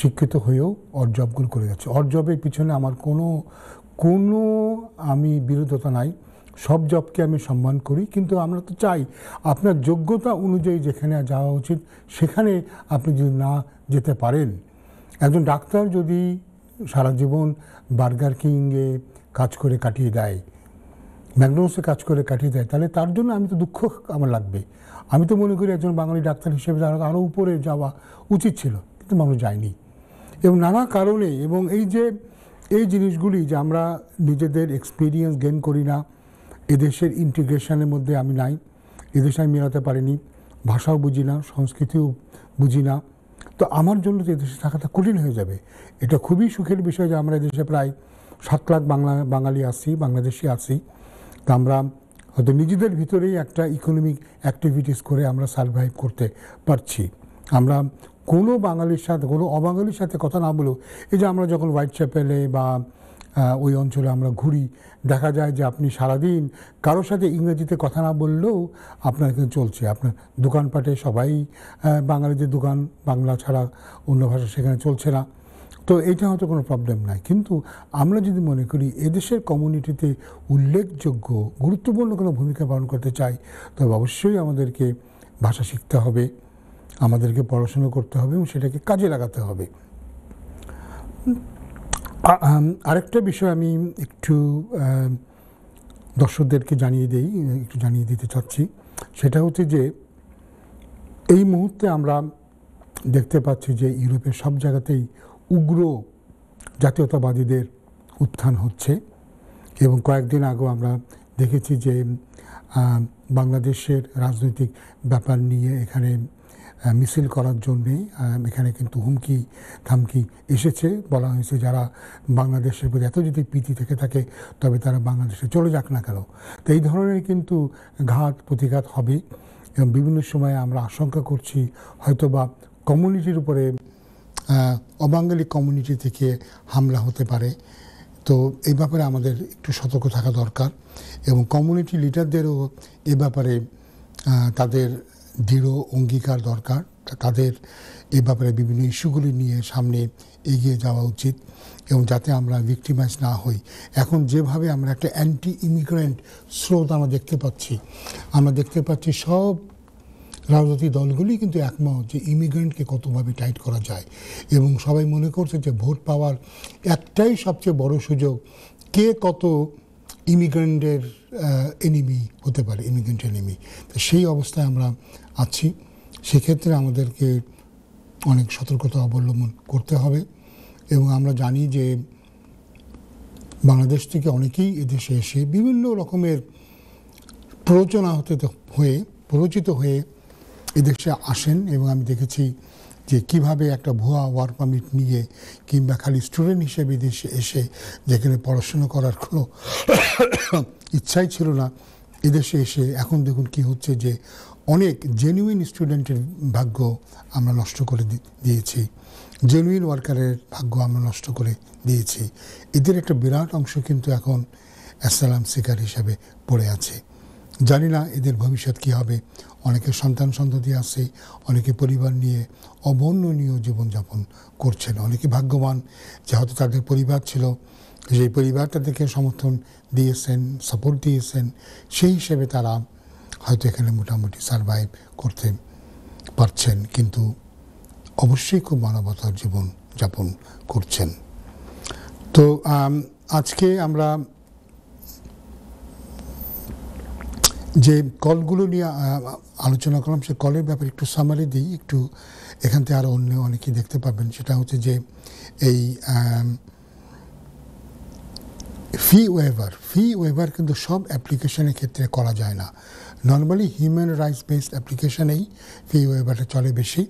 শিক্ষিত হয়েও অড জবগুলো করে যাচ্ছি। অড জবের পিছনে আমার কোনো আমি বিরোধিতা নাই, সব জবকে আমি সম্মান করি, কিন্তু আমরা তো চাই আপনার যোগ্যতা অনুযায়ী যেখানে যাওয়া উচিত সেখানে আপনি যদি না যেতে পারেন, একজন ডাক্তার যদি সারা জীবন বার্গার কিংয়ে কাজ করে কাটিয়ে দেয়, ম্যাকডোনাল্ডসে কাজ করে কাটিয়ে দেয়, তাহলে তার জন্য আমি তো দুঃখ আমার লাগবে। আমি তো মনে করি একজন বাঙালি ডাক্তার হিসেবে তারা আরও উপরে যাওয়া উচিত ছিল, কিন্তু মানুষ যায়নি, এবং নানা কারণে। এবং এই জিনিসগুলি যে আমরা নিজেদের এক্সপিরিয়েন্স গেইন করি না, এদেশের ইন্টিগ্রেশনের মধ্যে আমি নাই, এদেশে আমি মেলাতে পারিনি, ভাষাও বুঝি না, সংস্কৃতিও বুঝি না, তো আমার জন্য তো এদেশে থাকাটা কঠিন হয়ে যাবে। এটা খুবই সুখের বিষয় যে আমরা এদেশে প্রায় 7 লাখ বাঙালি আছি, বাংলাদেশি আছি, তো আমরা হয়তো নিজেদের ভিতরেই একটা ইকোনমিক অ্যাক্টিভিটিস করে আমরা সার্ভাইভ করতে পারছি। আমরা কোনো বাঙালির সাথে, কোনো অবাঙালির সাথে কথা না বলেও, এই যে আমরা যখন হোয়াইট চ্যাপেলে বা ওই অঞ্চলে আমরা ঘুরি, দেখা যায় যে আপনি সারাদিন কারোর সাথে ইংরেজিতে কথা না বললেও আপনার কিন্তু চলছে। আপনার দোকানপাটে সবাই বাঙালিদের দোকান, বাংলা ছাড়া অন্য ভাষা সেখানে চলছে না, তো এইটা হয়তো কোনো প্রবলেম নাই। কিন্তু আমরা যদি মনে করি এদেশের কমিউনিটিতে উল্লেখযোগ্য গুরুত্বপূর্ণ কোনো ভূমিকা পালন করতে চাই, তবে অবশ্যই আমাদেরকে ভাষা শিখতে হবে, আমাদেরকে পড়াশুনো করতে হবে এবং সেটাকে কাজে লাগাতে হবে। আরেকটা বিষয় আমি একটু দর্শকদেরকে জানিয়ে দিতে চাচ্ছি, সেটা হচ্ছে যে এই মুহূর্তে আমরা দেখতে পাচ্ছি যে ইউরোপের সব জায়গাতেই উগ্র জাতীয়তাবাদীদের উত্থান হচ্ছে, এবং কয়েকদিন আগেও আমরা দেখেছি যে বাংলাদেশের রাজনৈতিক ব্যাপার নিয়ে এখানে মিছিল করার জন্যে এখানে কিন্তু হুমকি থামকি এসেছে। বলা হয়েছে যারা বাংলাদেশের প্রতি এত যদি প্রীতি থেকে থাকে তবে তারা বাংলাদেশে চলে যাক না কেন। তো এই ধরনের কিন্তু ঘাত প্রতিঘাত হবে, এবং বিভিন্ন সময়ে আমরা আশঙ্কা করছি হয়তো বা কমিউনিটির উপরে, অবাঙালি কমিউনিটি থেকে হামলা হতে পারে। তো এই ব্যাপারে আমাদের একটু সতর্ক থাকা দরকার, এবং কমিউনিটি লিডারদেরও এ ব্যাপারে তাদের দৃঢ় অঙ্গীকার দরকার, তাদের এ ব্যাপারে বিভিন্ন ইস্যুগুলি নিয়ে সামনে এগিয়ে যাওয়া উচিত, এবং যাতে আমরা ভিক্টিমাইজ না হই। এখন যেভাবে আমরা একটা অ্যান্টি ইমিগ্রেন্ট স্রোত আমরা দেখতে পাচ্ছি সব রাজনৈতিক দলগুলি কিন্তু একমত যে ইমিগ্রেন্টকে কতভাবে টাইট করা যায়, এবং সবাই মনে করছে যে ভোট পাওয়ার একটাই সবচেয়ে বড় সুযোগ, কে কত ইমিগ্রেন্টের এনিমি হতে পারে, ইমিগ্রেন্ট এনিমি। তো সেই অবস্থায় আমরা আছি, সেক্ষেত্রে আমাদেরকে অনেক সতর্কতা অবলম্বন করতে হবে। এবং আমরা জানি যে বাংলাদেশ থেকে অনেকেই এদেশে এসে বিভিন্ন রকমের প্ররোচিত হয়ে এদেশে আসেন, এবং আমি দেখেছি যে কিভাবে একটা ভুয়া ওয়ার্ক পারমিট নিয়ে কিংবা খালি স্টুডেন্ট হিসেবে দেশে এসে যেখানে পড়াশুনো করার কোনো ইচ্ছাই ছিল না, এদেশে এসে এখন দেখুন কি হচ্ছে যে অনেক জেনুইন স্টুডেন্টের ভাগ্য আমরা নষ্ট করে দিয়েছি, জেনুইন ওয়ার্কারের ভাগ্য আমরা নষ্ট করে দিয়েছি। এদের একটা বিরাট অংশ কিন্তু এখন অ্যাসাইলাম সিকার হিসাবে পড়ে আছে। জানি না এদের ভবিষ্যৎ কী হবে। অনেকে সন্তান সন্ততি আছে, অনেকে পরিবার নিয়ে অবর্ণনীয় জীবনযাপন করছেন, অনেকে ভাগ্যবান যে হয়তো তাদের পরিবার ছিল, সেই পরিবারটা থেকে সমর্থন দিয়েছেন, সাপোর্ট দিয়েছেন, সেই হিসেবে তারা হয়তো এখানে মোটামুটি সারভাইভ করতে পারছেন, কিন্তু অবশ্যই খুব মানবতার জীবন যাপন করছেন। তো আজকে আমরা যে কলগুলো নিয়ে আলোচনা করলাম, সে কলের ব্যাপারে একটু সামারি দিই, একটু এখান থেকে আরও অন্য অনেকেই দেখতে পাবেন। সেটা হচ্ছে যে এই ফি ওয়েভার কিন্তু সব অ্যাপ্লিকেশনের ক্ষেত্রে করা যায় না। নর্মালি হিউম্যান রাইটস বেসড অ্যাপ্লিকেশনেই ফি ওয়েভারটা চলে বেশি।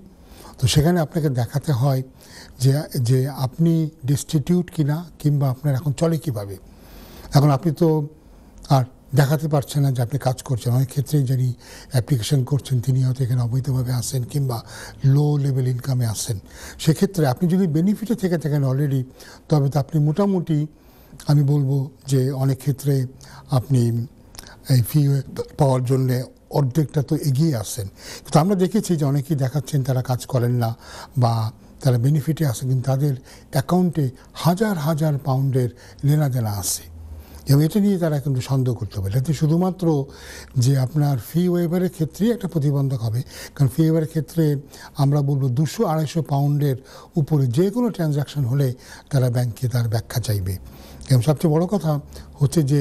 তো সেখানে আপনাকে দেখাতে হয় যে আপনি ডিস্টিটিউট কিনা, কিংবা আপনার এখন চলে কিভাবে। এখন আপনি তো আর দেখাতে পারছেন না যে আপনি কাজ করছেন। অনেক ক্ষেত্রেই যিনি অ্যাপ্লিকেশন করছেন তিনি হয়তো এখানে অবৈধভাবে আসেন কিংবা লো লেভেল ইনকামে আসেন। সেক্ষেত্রে আপনি যদি বেনিফিটে থেকে থাকেন অলরেডি, তবে তো আপনি মোটামুটি আমি বলবো যে অনেক ক্ষেত্রে আপনি এই ফি পাওয়ার জন্যে অর্ধেকটা তো এগিয়ে আসেন। কিন্তু আমরা দেখেছি যে অনেকেই দেখাচ্ছেন তারা কাজ করেন না বা তারা বেনিফিটে আসে, কিন্তু তাদের অ্যাকাউন্টে হাজার হাজার পাউন্ডের লেনাদেনা আসে, এবং এটা নিয়ে তারা কিন্তু সন্দেহ করতে পারে। এতে শুধুমাত্র যে আপনার ফি ওয়েভারের ক্ষেত্রেই একটা প্রতিবন্ধক হবে, কারণ ফি ওয়েভারের ক্ষেত্রে আমরা বলবো 200-250 পাউন্ডের উপরে যে কোনো ট্রানজ্যাকশন হলে তারা ব্যাংকে তার ব্যাখ্যা চাইবে। এবং সবচেয়ে বড় কথা হচ্ছে যে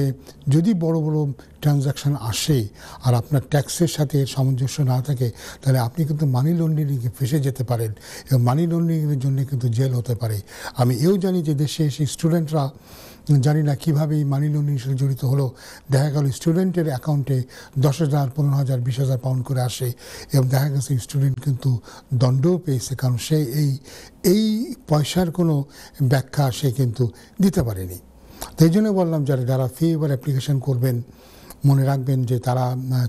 যদি বড় বড় ট্রানজ্যাকশান আসে আর আপনার ট্যাক্সের সাথে সামঞ্জস্য না থাকে, তাহলে আপনি কিন্তু মানি লন্ডারিংয়ে ফেসে যেতে পারেন, এবং মানি লন্ডারিংয়ের জন্য কিন্তু জেল হতে পারে। আমি এও জানি যে দেশে এসে স্টুডেন্টরা জানি না কীভাবে এই মানি লন্ডারিংয়ের সাথে জড়িত হলো। দেখা গেল স্টুডেন্টের অ্যাকাউন্টে 10,000, 15,000, 20,000 পাউন্ড করে আসে, এবং দেখা গেছে স্টুডেন্ট কিন্তু দণ্ডও পেয়েছে, কারণ সে এই পয়সার কোনো ব্যাখ্যা সে কিন্তু দিতে পারেনি। তাই জন্য বললাম যারা ফি ওয়েভার অ্যাপ্লিকেশন করবেন, মনে রাখবেন যে তারা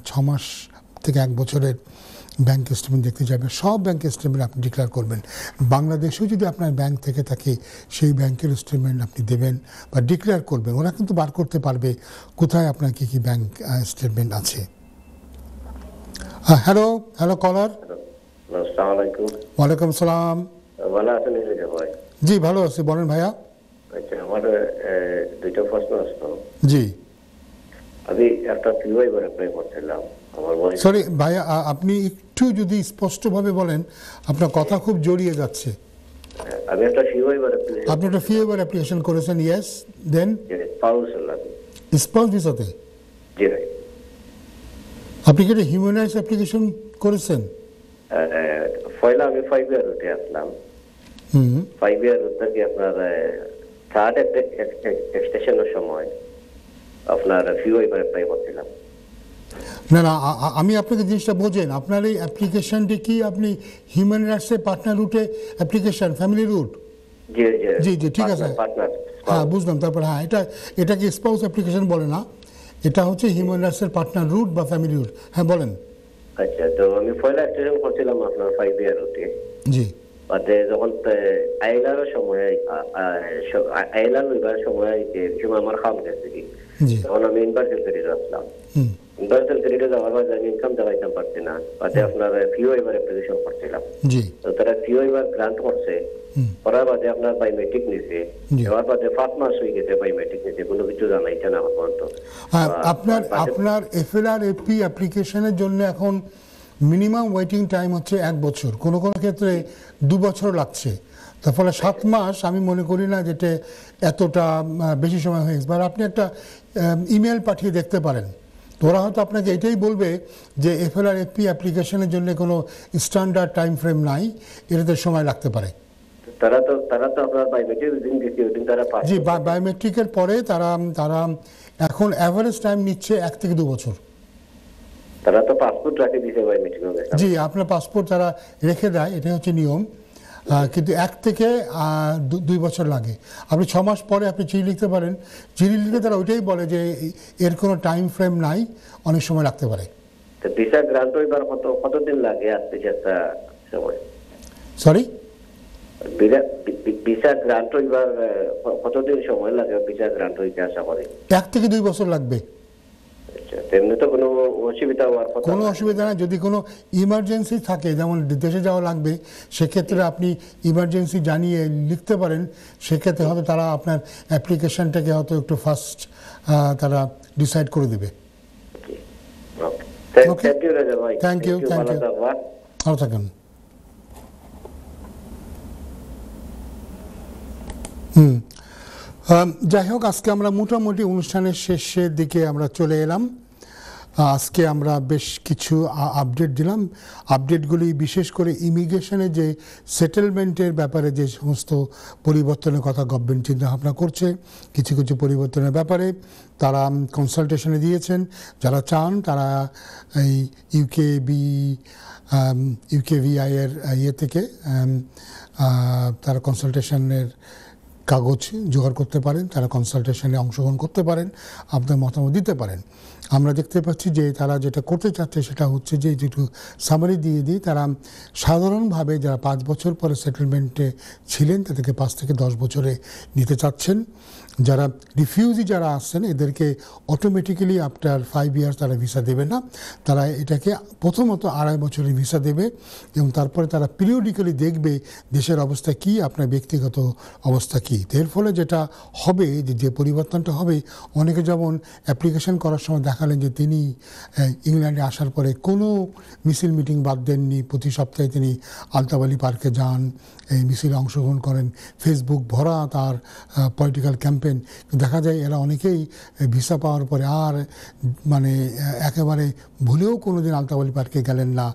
6 মাস থেকে 1 বছরের ব্যাংক স্টেটমেন্ট দেখতে যাবে। সব ব্যাংক স্টেটমেন্ট আপনি ডিক্লেয়ার করবেন। বাংলাদেশেও যদি আপনার ব্যাংক থেকে থাকে সেই ব্যাংকের স্টেটমেন্ট আপনি দেবেন বা ডিক্লেয়ার করবেন। ওরা কিন্তু বার করতে পারবে কোথায় আপনার কী কী ব্যাংক স্টেটমেন্ট আছে। হ্যালো কলার। আসসালামু আলাইকুম। ওয়ালাইকুম সালাম। ভালো আছেন ভাই? জি ভালো আছি, বলেন ভাইয়া। আচ্ছা, আমার দুইটা প্রশ্ন আসতো। জি, আমি একটা ফিওয়াই করে অ্যাপ্লাই করছিলাম। আমার সরি ভাইয়া, আপনি একটু যদি স্পষ্টভাবে বলেন, আপনার কথা খুব জড়িয়ে যাচ্ছে। আমি একটা ফিওয়াই করে আপনি একটা ফি ওয়েভার অ্যাপ্লিকেশন করেছেন? ইয়েস, দেন স্পাউস ভিসাতে? জি ভাই। আপনি কি এটা হিউম্যান রাইটস অ্যাপ্লিকেশন করেছেন? পয়লা আমি 5 ইয়ার রুটে আসলাম। 5 ইয়ার রুট থেকে আপনার থার্ড এক্সটেনশনের সময় আপনার ফিওয়াই করে অ্যাপ্লাই করছিলাম। না, আমি আপনাকে জিনিসটা বোঝেন। আপনার এই অ্যাপ্লিকেশনটি কি আপনি হিউম্যান রাইটসের পার্টনার রুটে অ্যাপ্লিকেশন, ফ্যামিলি রুট? জি জি ঠিক আছে, হ্যাঁ বুঝলাম। তারপর হ্যাঁ, এটাকে স্পাউস অ্যাপ্লিকেশন বলে না, এটা হচ্ছে হিউম্যান রাইটসের পার্টনার রুট বা ফ্যামিলি রুট। হ্যাঁ বলেন। আচ্ছা, তো আমি পয়লা এক্সটেনশন করছিলাম আপনার 5 ইয়ার রুটে। জি। বাদে যখন আইলার সময় আইলার লইবার সময় আমার খাম গেছে কি, তখন আমি ইউনিভার্সাল ক্রেডিট আসলাম। ইউনিভার্সাল ক্রেডিটে যাওয়ার পর আমি ইনকাম দেখাইতে পারছি না, বাদে আপনার ফি ওয়েভার অ্যাপ্লিকেশন করছিলাম। তো তারা ফি ওয়েভার গ্রান্ট করছে, করার বাদে আপনার বায়োমেট্রিক নিছে, এবার বাদে 5 মাস হয়ে গেছে বায়োমেট্রিক নিছে, কোনো কিছু জানাইছে না আমার পর্যন্ত। আপনার এফএলআরএপি অ্যাপ্লিকেশনের জন্য এখন মিনিমাম ওয়েটিং টাইম হচ্ছে 1 বছর, কোনো কোনো ক্ষেত্রে 2 বছর লাগছে। তার ফলে 7 মাস আমি মনে করি না যেটা এতটা বেশি সময় হয়ে গেছে। আপনি একটা ইমেল পাঠিয়ে দেখতে পারেন, ওরা হয়তো আপনাকে এটাই বলবে যে এফএলআরএপি অ্যাপ্লিকেশনের জন্য কোনো স্ট্যান্ডার্ড টাইম ফ্রেম নাই, এটাতে সময় লাগতে পারে। তারা তো আপনার বায়োমেট্রিক দিন দিতে দিন তারা পায়। জি, বায়োমেট্রিকের পরে তারা এখন অ্যাভারেজ টাইম নিচ্ছে 1 থেকে 2 বছর। তারা তো পাসপোর্ট রাখে দিতে বায়োমেট্রিক। জি, আপনার পাসপোর্ট তারা রেখে দেয়, এটা হচ্ছে নিয়ম। কিন্তু 1 থেকে 2 বছর লাগে। আপনি 6 মাস পরে আপনি চিঠি লিখতে পারেন। চিঠি লিখলে তারা ওইটাই বলে যে এর কোনো টাইম ফ্রেম নাই, অনেক সময় লাগতে পারে। ভিসা গ্রান্ট হইবার কতদিন লাগে আসতে একটা সময়? সরি, ভিসা গ্রান্ট হইবার কতদিন সময় লাগে? ভিসা গ্রান্ট হইতে আশা করি 1 থেকে 2 বছর লাগবে। তেমনি তো কোনো অসুবিধা হওয়ার কথা? কোনো অসুবিধা না। যদি কোনো ইমার্জেন্সি থাকে, যেমন দেশে যাওয়া লাগবে, সেক্ষেত্রে আপনি ইমার্জেন্সি জানিয়ে লিখতে পারেন। সেক্ষেত্রে হয়তো তারা আপনার অ্যাপ্লিকেশনটাকে হয়তো একটু ফাস্ট তারা ডিসাইড করে দেবে। Thank you. ভালো থাকেন। যাই হোক, আজকে আমরা মোটামুটি অনুষ্ঠানের শেষের দিকে আমরা চলে এলাম। আজকে আমরা বেশ কিছু আপডেট দিলাম। আপডেটগুলি বিশেষ করে ইমিগ্রেশনের যে সেটেলমেন্টের ব্যাপারে যে সমস্ত পরিবর্তনের কথা গভর্নমেন্ট চিন্তাভাবনা করছে, কিছু কিছু পরিবর্তনের ব্যাপারে তারা কনসালটেশনে দিয়েছেন। যারা চান তারা এই ইউকেভিআই এর থেকে তারা কনসালটেশনের কাগজ জোগাড় করতে পারেন, তারা কনসালটেশনে অংশগ্রহণ করতে পারেন, আপনার মতামত দিতে পারেন। আমরা দেখতে পাচ্ছি যে তারা যেটা করতে চাচ্ছে সেটা হচ্ছে যে যেটু সামারি দিয়ে দিই, তারা সাধারণভাবে যারা 5 বছর পরে সেটেলমেন্টে ছিলেন তাদেরকে 5 থেকে 10 বছরে নিতে চাচ্ছেন। যারা রিফিউজি যারা আসছেন এদেরকে অটোমেটিক্যালি আফটার 5 ইয়ার্স তারা ভিসা দেবে না। তারা এটাকে প্রথমত 2.5 বছরের ভিসা দেবে এবং তারপরে তারা পিরিয়ডিক্যালি দেখবে দেশের অবস্থা কী, আপনার ব্যক্তিগত অবস্থা কী। এর ফলে যেটা হবে, যে পরিবর্তনটা হবে, অনেকে যেমন অ্যাপ্লিকেশন করার সময় দেখালেন যে তিনি ইংল্যান্ডে আসার পরে কোনো মিছিল মিটিং বাদ দেননি, প্রতি সপ্তাহে তিনি আলতাবালি পার্কে যান, এই মিছিলে অংশগ্রহণ করেন, ফেসবুক ভরা তার পলিটিক্যাল ক্যাম্পেইন। দেখা যায় এরা অনেকেই ভিসা পাওয়ার পরে আর মানে একেবারে ভুলেও কোনো দিন আলতাবালি পার্কে গেলেন না,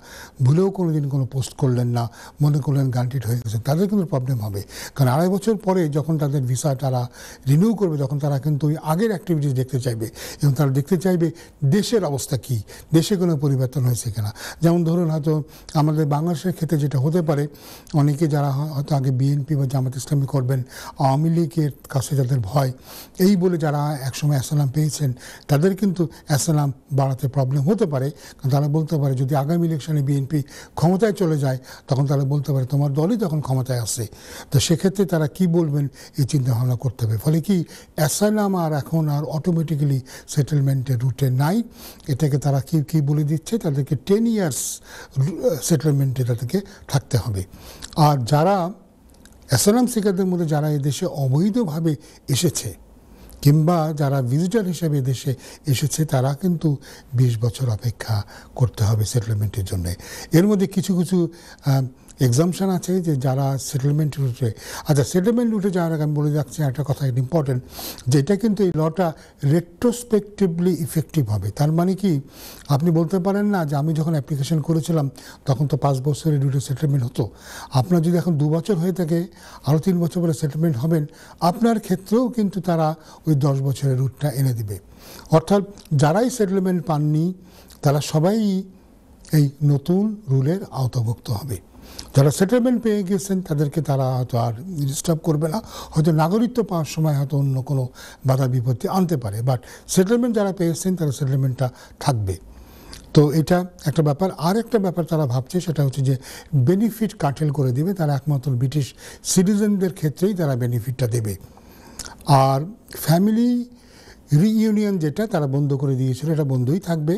ভুলেও কোনো দিন কোনো পোস্ট করলেন না, মনে করলেন গ্রান্টেড হয়ে গেছে। তাদের কিন্তু প্রবলেম হবে, কারণ 2.5 বছর পরে যখন তাদের ভিসা তারা রিনিউ করবে তখন তারা কিন্তু ওই আগের অ্যাক্টিভিটিস দেখতে চাইবে এবং তারা দেখতে চাইবে দেশের অবস্থা কী, দেশে কোনো পরিবর্তন হয়েছে কিনা। যেমন ধরুন হয়তো আমাদের বাংলাদেশের ক্ষেত্রে যেটা হতে পারে, অনেকে যারা হয়তো আগে বিএনপি বা জামাত ইসলামী করবেন, আওয়ামী লীগের কাছে যাদের ভয়, এই বলে যারা একসময় অ্যাসালাম পেয়েছেন তাদের কিন্তু অ্যাসালাম বাড়াতে প্রবলেম হতে পারে। কারণ তারা বলতে পারে যদি আগামী ইলেকশনে বিএনপি ক্ষমতায় চলে যায় তখন তারা বলতে পারে তোমার দলই তখন ক্ষমতায় আসে। তো সেক্ষেত্রে তারা কি বলবেন এই চিন্তাভাবনা করতে হবে। ফলে কি অ্যাসালাম আর এখন আর অটোমেটিক্যালি সেটেলমেন্টের রুটে নাই। এটাকে তারা কি বলে দিচ্ছে, তাদেরকে 10 ইয়ার্স সেটেলমেন্টে তাদেরকে থাকতে হবে। আর যারা অ্যাসালাম সিকারদের মধ্যে যারা এদেশে অবৈধভাবে এসেছে কিংবা যারা ভিজিটর হিসেবে দেশে এসেছে তারা কিন্তু 20 বছর অপেক্ষা করতে হবে সেটেলমেন্টের জন্য। এর মধ্যে কিছু কিছু এক্সামশন আছে যে যারা সেটেলমেন্ট রুটে, আচ্ছা সেটেলমেন্ট রুটে যাওয়ার আগে আমি বলে যাচ্ছি একটা কথা ইম্পর্টেন্ট, যেটা কিন্তু এই লটা রেট্রোস্পেক্টিভলি ইফেক্টিভ হবে। তার মানে কি আপনি বলতে পারেন না যে আমি যখন অ্যাপ্লিকেশন করেছিলাম তখন তো 5 বছরের রুটে সেটেলমেন্ট হতো, আপনার যদি এখন 2 বছর হয়ে থাকে আরও 3 বছর পরে সেটেলমেন্ট হবেন, আপনার ক্ষেত্রেও কিন্তু তারা ওই 10 বছরের রুটটা এনে দিবে। অর্থাৎ যারাই সেটেলমেন্ট পাননি তারা সবাই এই নতুন রুলের আওতাভুক্ত হবে। যারা সেটেলমেন্ট পেয়ে গেছেন তাদেরকে তারা হয়তো আর ডিস্টার্ব করবে না, হয়তো নাগরিকত্ব পাওয়ার সময় হয়তো অন্য কোনো বাধা বিপত্তি আনতে পারে, বাট সেটেলমেন্ট যারা পেয়েছেন তারা সেটেলমেন্টটা থাকবে। তো এটা একটা ব্যাপার। আর একটা ব্যাপার তারা ভাবছে সেটা হচ্ছে যে বেনিফিট কার্টেল করে দেবে, তারা একমাত্র ব্রিটিশ সিটিজেনদের ক্ষেত্রেই তারা বেনিফিটটা দেবে। আর ফ্যামিলি রিইউনিয়ন যেটা তারা বন্ধ করে দিয়েছিল এটা বন্ধই থাকবে।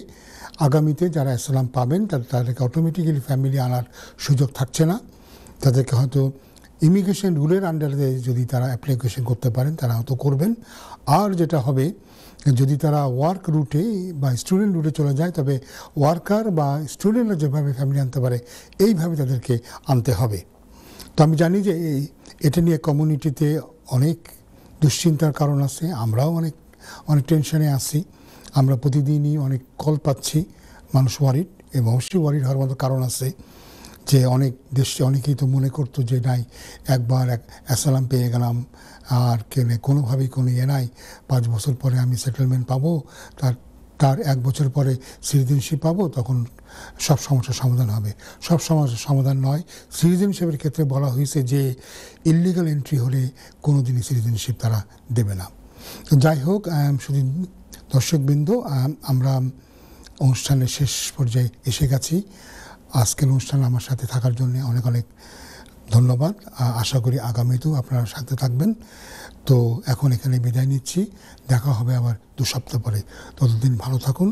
আগামীতে যারা অ্যাসালাম পাবেন তাদেরকে অটোমেটিক্যালি ফ্যামিলি আনার সুযোগ থাকছে না, তাদেরকে হয়তো ইমিগ্রেশন রুলের আন্ডারে যদি তারা অ্যাপ্লিকেশন করতে পারেন তারা হয়তো করবেন। আর যেটা হবে যদি তারা ওয়ার্ক রুটে বা স্টুডেন্ট রুটে চলে যায় তবে ওয়ার্কার বা স্টুডেন্টরা যেভাবে ফ্যামিলি আনতে পারে এইভাবে তাদেরকে আনতে হবে। তো আমি জানি যে এটা নিয়ে কমিউনিটিতে অনেক দুশ্চিন্তার কারণ আছে, আমরাও অনেক টেনশনে আছি। আমরা প্রতিদিনই অনেক কল পাচ্ছি, মানুষ ওয়ারিড, এবং অবশ্যই ওয়ারিড হওয়ার মতো কারণ আছে যে অনেক দেশে অনেকেই তো মনে করতো যে নাই একবার অ্যাসালাম পেয়ে গেলাম আর কোনোভাবেই কোনো নাই, 5 বছর পরে আমি সেটেলমেন্ট পাবো, তার তার 1 বছর পরে সিটিজেনশিপ পাবো, তখন সব সমস্যার সমাধান হবে। সব সমস্যার সমাধান নয়। সিটিজেনশিপের ক্ষেত্রে বলা হয়েছে যে ইললিগাল এন্ট্রি হলে কোনো দিনই সিটিজেনশিপ তারা দেবে না। তো যাই হোক, শুধু দর্শকবৃন্দ, আমরা অনুষ্ঠানের শেষ পর্যায়ে এসে গেছি। আজকের অনুষ্ঠানে আমার সাথে থাকার জন্য অনেক অনেক ধন্যবাদ। আশা করি আগামীতেও আপনারা সাথে থাকবেন। তো এখন এখানে বিদায় নিচ্ছি, দেখা হবে আবার 2 সপ্তাহ পরে। ততদিন ভালো থাকুন।